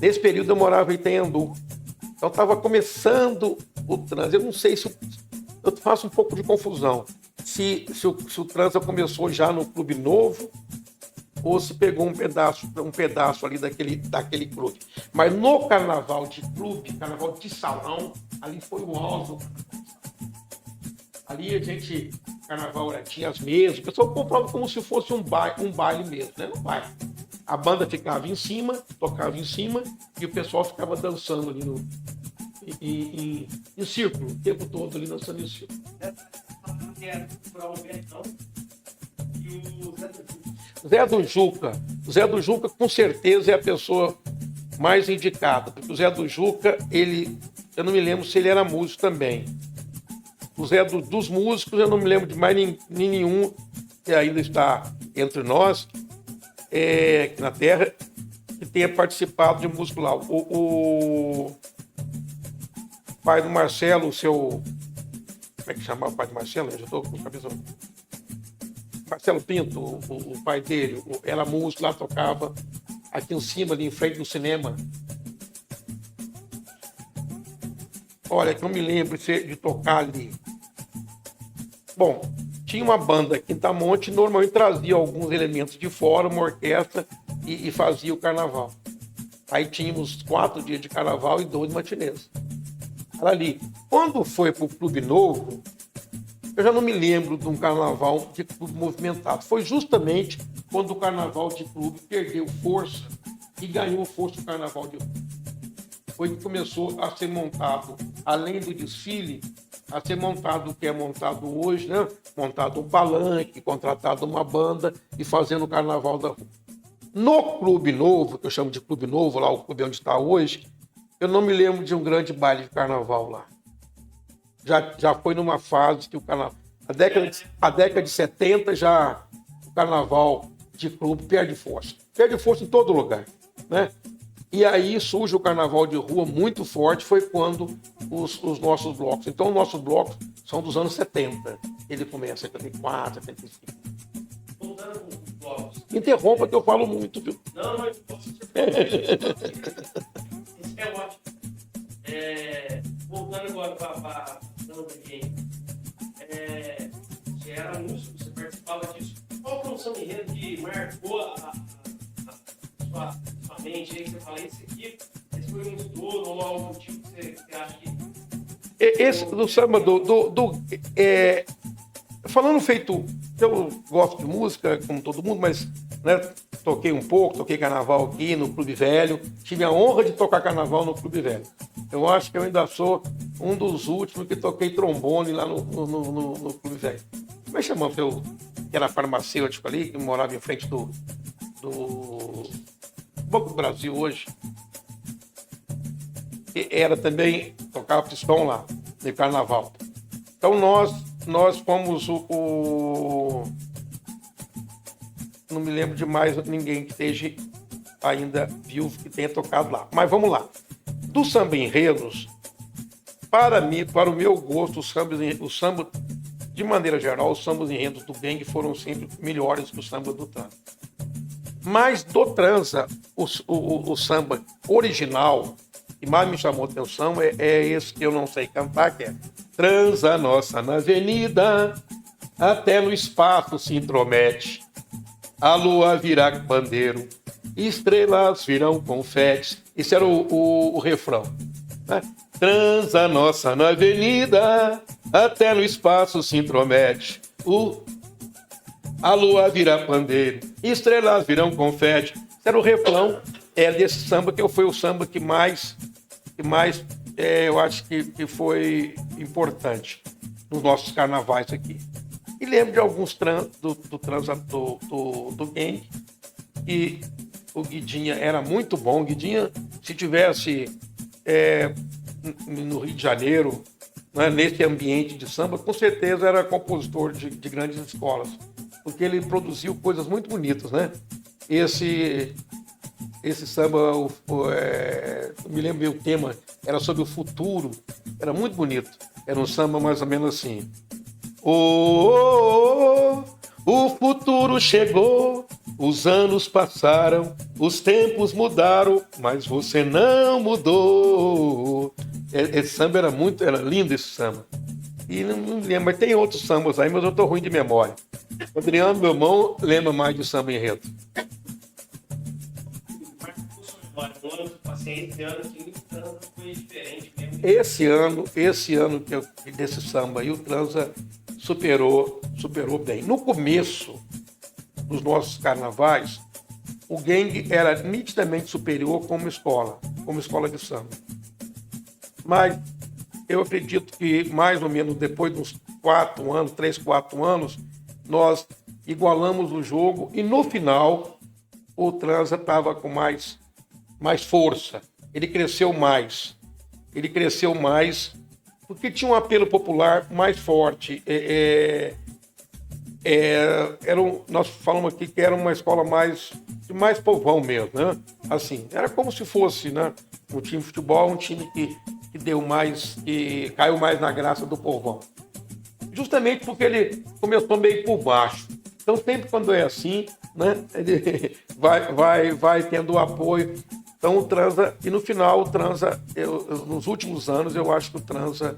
Nesse período eu morava em Itanhandu. Então estava começando o Transa. Eu não sei se eu faço um pouco de confusão. Se o Transa começou já no Clube Novo ou se pegou um pedaço ali daquele clube. Mas no carnaval de clube, carnaval de salão, ali foi o auge. Ali carnaval tinha as mesas, o pessoal comprava como se fosse um baile mesmo, né? Um baile. A banda ficava em cima, tocava em cima, e o pessoal ficava dançando ali em círculo, o tempo todo ali dançando em círculo. O Zé do Juca com certeza é a pessoa mais indicada, porque o Zé do Juca, eu não me lembro se ele era músico também. O Zé dos músicos, eu não me lembro de mais nenhum que ainda está entre nós, aqui na Terra, que tenha participado de músico lá. O pai do Marcelo, como é que chamava o pai do Marcelo? Eu já estou com a cabeça... Marcelo Pinto, o pai dele, era músico lá, tocava aqui em cima, ali em frente do cinema. Olha, que eu me lembro de tocar ali. Bom, tinha uma banda aqui em Tamonte, normalmente trazia alguns elementos de fora, uma orquestra, e fazia o carnaval. Aí tínhamos 4 dias de carnaval e 2 matinês. Era ali. Quando foi para o Clube Novo, eu já não me lembro de um carnaval de clube movimentado. Foi justamente quando o carnaval de clube perdeu força e ganhou força o carnaval de rua. Foi que começou a ser montado, além do desfile, a ser montado o que é montado hoje, né? Montado um palanque, contratado uma banda e fazendo o carnaval da rua. No Clube Novo, que eu chamo de Clube Novo, lá o clube onde está hoje, eu não me lembro de um grande baile de carnaval lá. Já foi numa fase que o carnaval... A década de 70 já o carnaval de clube perde força. Perde força em todo lugar, né? E aí surge o carnaval de rua muito forte, foi quando os nossos blocos. Então, os nossos blocos são dos anos 70. Ele começa em 74, 75. Voltando com os blocos. Interrompa que eu falo muito, viu? Não, eu posso ser. Isso é ótimo. Voltando agora para o game. Você era músico, você participava disso. Qual que é o samba enredo que marcou a sua mente aí? Você fala, esse aqui esse foi um estouro ou algo tipo que você acha que... Esse do samba, falando feito, eu gosto de música, como todo mundo, mas né, toquei um pouco, toquei carnaval aqui no Clube Velho, tive a honra de tocar carnaval no Clube Velho. Eu acho que eu ainda sou um dos últimos que toquei trombone lá no Clube Velho. Como é que chamava? Eu, que era farmacêutico ali, que morava em frente do Banco do Brasil hoje. E era também, tocava pistão lá, no carnaval. Então nós fomos não me lembro de mais ninguém que esteja ainda vivo que tenha tocado lá. Mas vamos lá. Do samba enredos, para mim, para o meu gosto, o samba, de maneira geral, os sambas enredos do Gang foram sempre melhores que o samba do transa. Mas do transa, o samba original, que mais me chamou a atenção, é esse que eu não sei cantar, que é Transa nossa na avenida, até no espaço se intromete. A lua virá bandeiro, estrelas virão confetes. Esse era o refrão. Né? Transa nossa na avenida, até no espaço se intromete. A lua virá pandeiro, estrelas virão confete. Esse era o refrão desse samba, que foi o samba que mais eu acho que foi importante nos nossos carnavais aqui. E lembro de alguns do Gang, que o Guidinha era muito bom. O Guidinha, se tivesse no Rio de Janeiro, né, nesse ambiente de samba, com certeza era compositor de grandes escolas, porque ele produziu coisas muito bonitas, né? Esse samba, me lembro bem o tema, era sobre o futuro, era muito bonito. Era um samba mais ou menos assim. O futuro chegou, os anos passaram, os tempos mudaram, mas você não mudou. Esse samba era lindo, esse samba. E não lembro, mas tem outros sambas aí, mas eu tô ruim de memória. O Adriano, meu irmão, lembra mais de samba enredo. Um ano que passei, esse ano que o transa foi diferente mesmo. Esse ano desse samba aí, o transa superou bem. No começo dos nossos carnavais, o Gang era nitidamente superior como escola de samba. Mas eu acredito que mais ou menos depois de uns 3, 4 anos, nós igualamos o jogo e no final o transa estava com mais força. Ele cresceu mais porque tinha um apelo popular mais forte. Nós falamos aqui que era uma escola de mais povão mesmo, né? Assim, era como se fosse, né, um time de futebol, um time que deu mais, que caiu mais na graça do povão. Justamente porque ele começou meio por baixo. Então, sempre quando é assim, né, ele vai tendo o apoio. Então, o transa, e no final, o transa, nos últimos anos, eu acho que o transa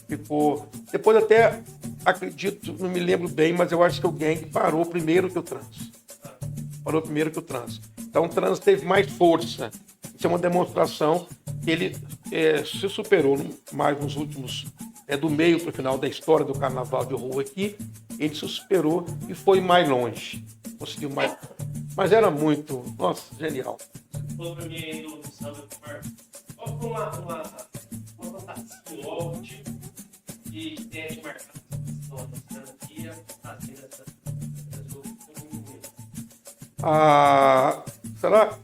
ficou... Depois até, acredito, não me lembro bem, mas eu acho que o Gang parou primeiro que o transa. Então, o transa teve mais força. Isso é uma demonstração que ele se superou mais nos últimos... do meio para o final da história do carnaval de rua aqui, ele se superou e foi mais longe. Conseguiu mais... Mas era muito... Nossa, genial. Falou pra mim aí do samba do Marcos. Qual foi uma fantasia ou algo tipo que tenha te marcado essa aqui, fazendo essa será?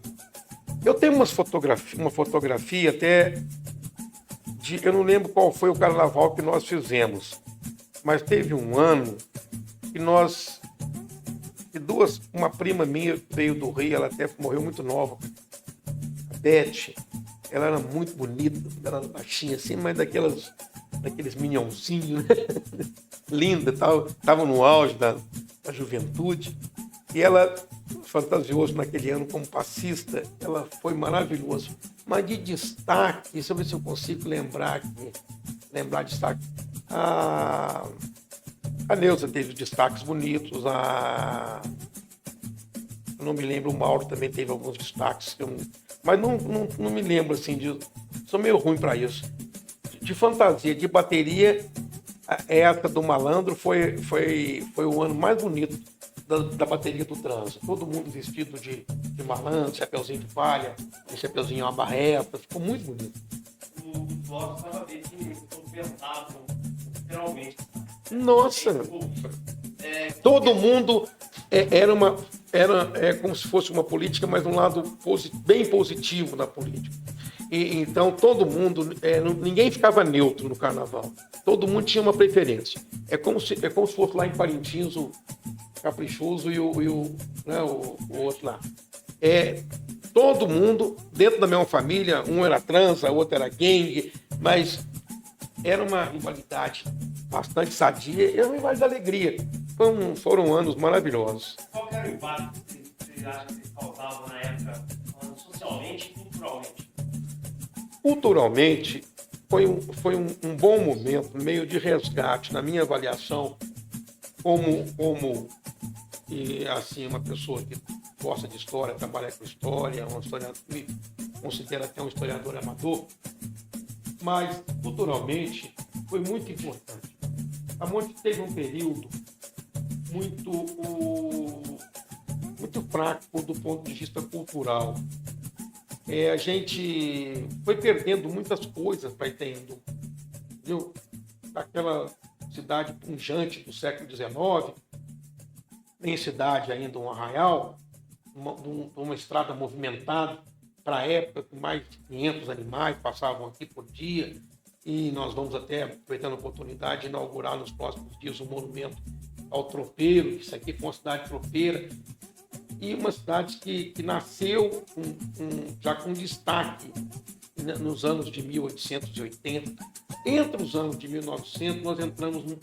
Eu tenho uma fotografia até eu não lembro qual foi o carnaval que nós fizemos, mas teve um ano que uma prima minha veio do Rio, ela até morreu muito nova, a Beth, ela era muito bonita, ela era baixinha assim, mas daqueles minhãozinhos, né? Linda, estava no auge da juventude, e ela fantasiou-se naquele ano como passista, ela foi maravilhosa. Mas de destaque, deixa eu ver se eu consigo lembrar de destaque. A Neuza teve destaques bonitos, a Eu não me lembro, o Mauro também teve alguns destaques, mas não me lembro assim, sou meio ruim para isso. De fantasia, de bateria, essa do Malandro foi o ano mais bonito da bateria do Transa. Todo mundo vestido de malandro, chapeuzinho de palha, chapeuzinho uma barreta, ficou muito bonito. O bloco estava bem pensado, literalmente. Nossa! Todo mundo era como se fosse uma política, mas um lado bem positivo da política. Então todo mundo, ninguém ficava neutro no carnaval. Todo mundo tinha uma preferência. É como se fosse lá em Parintins o Caprichoso e o outro lá. Todo mundo dentro da mesma família, um era transa, o outro era gangue, mas era uma rivalidade bastante sadia e uma rivalidade de alegria. Foram anos maravilhosos. Qual era o impacto que você acha que vocês causavam na época, socialmente e culturalmente? Culturalmente, foi um bom momento, meio de resgate, na minha avaliação, como e assim, uma pessoa que gosta de história, trabalha com história, me considera até um historiador amador, mas culturalmente foi muito importante. A Monte teve um período muito fraco do ponto de vista cultural. A gente foi perdendo muitas coisas para Itaendu, viu? Daquela cidade pujante do século XIX, nem cidade ainda, um arraial, uma estrada movimentada para a época, com mais de 500 animais passavam aqui por dia, e nós vamos até, aproveitando a oportunidade, inaugurar nos próximos dias um monumento ao tropeiro, que isso aqui foi uma cidade tropeira, e uma cidade que nasceu já com destaque nos anos de 1880. Entre os anos de 1900,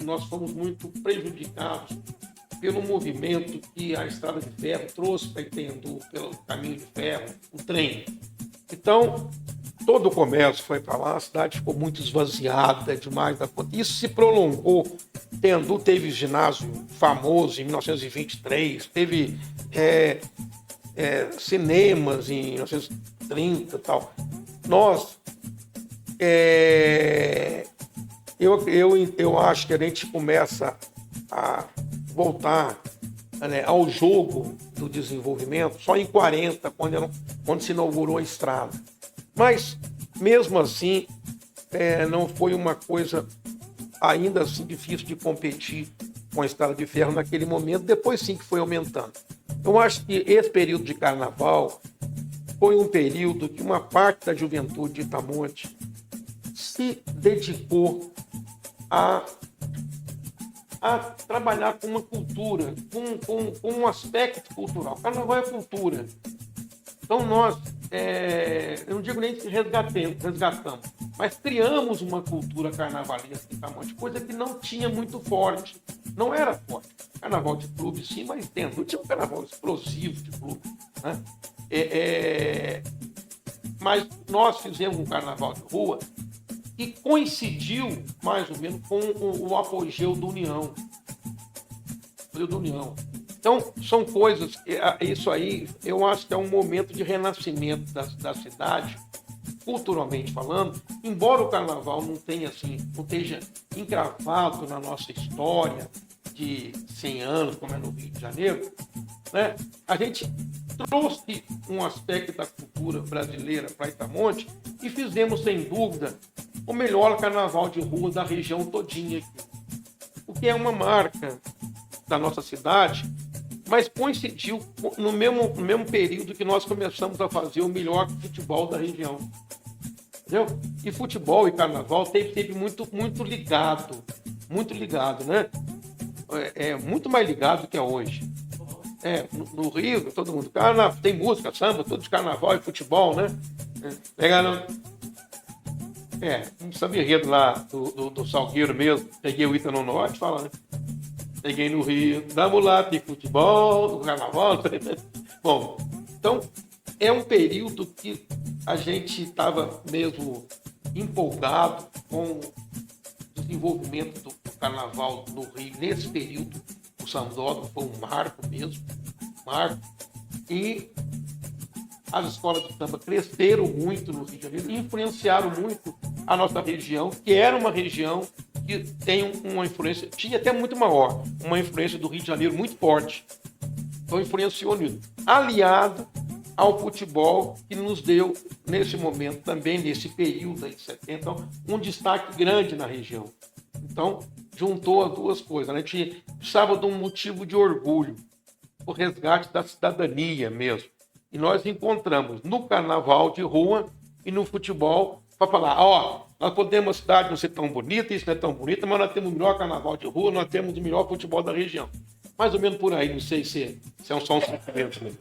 nós fomos muito prejudicados pelo movimento que a Estrada de Ferro trouxe para Itaendu, pelo caminho de ferro, o trem. Então, todo o comércio foi para lá, a cidade ficou muito esvaziada demais da conta. Isso se prolongou. Itaendu teve ginásio famoso em 1923, teve cinemas em 1930 e tal. Nós, eu acho que a gente começa a voltar, né, ao jogo do desenvolvimento só em 40, quando se inaugurou a estrada. Mas, mesmo assim, não foi uma coisa ainda assim difícil de competir com a Estrada de Ferro naquele momento, depois sim que foi aumentando. Eu acho que esse período de carnaval foi um período que uma parte da juventude de Itamonte se dedicou a trabalhar com uma cultura, com um aspecto cultural. Carnaval é cultura. Então nós, eu não digo nem que resgatamos, mas criamos uma cultura carnavalesca em Itamonte, coisa que não tinha muito forte, não era forte. Carnaval de clube sim, mas dentro tinha um carnaval explosivo de clube, né? Mas nós fizemos um carnaval de rua que coincidiu mais ou menos com o apogeu do União. Então, são coisas, isso aí, eu acho que é um momento de renascimento da cidade, culturalmente falando, embora o carnaval não esteja encravado na nossa história de 100 anos, como é no Rio de Janeiro, né? A gente trouxe um aspecto da cultura brasileira para Itamonte e fizemos, sem dúvida, o melhor carnaval de rua da região todinha aqui. O que é uma marca da nossa cidade, mas coincidiu no mesmo período que nós começamos a fazer o melhor futebol da região. Entendeu? E futebol e carnaval teve muito ligado, né? Muito mais ligado do que é hoje. No Rio, todo mundo, tem música, samba, tudo de carnaval e futebol, né? Pegaram um samba enredo lá do Salgueiro mesmo, peguei o Ita no Norte, fala, né? Peguei no Rio, da mulata de futebol, do carnaval. Bom, então é um período que a gente estava mesmo empolgado com o desenvolvimento do carnaval no Rio. Nesse período, o sambódromo foi um marco mesmo, E as escolas de samba cresceram muito no Rio de Janeiro e influenciaram muito a nossa região, que era uma região que tem uma influência, tinha até muito maior, uma influência do Rio de Janeiro muito forte. Então influenciou nisso. Aliado ao futebol que nos deu, nesse momento, também nesse período aí de 70, um destaque grande na região. Então, juntou as duas coisas. A gente precisava de um motivo de orgulho, o resgate da cidadania mesmo. E nós encontramos no carnaval de rua e no futebol para falar, nós podemos, a cidade não ser tão bonita, isso não é tão bonita, mas nós temos o melhor carnaval de rua, nós temos o melhor futebol da região. Mais ou menos por aí, não sei se é só um sentimento mesmo.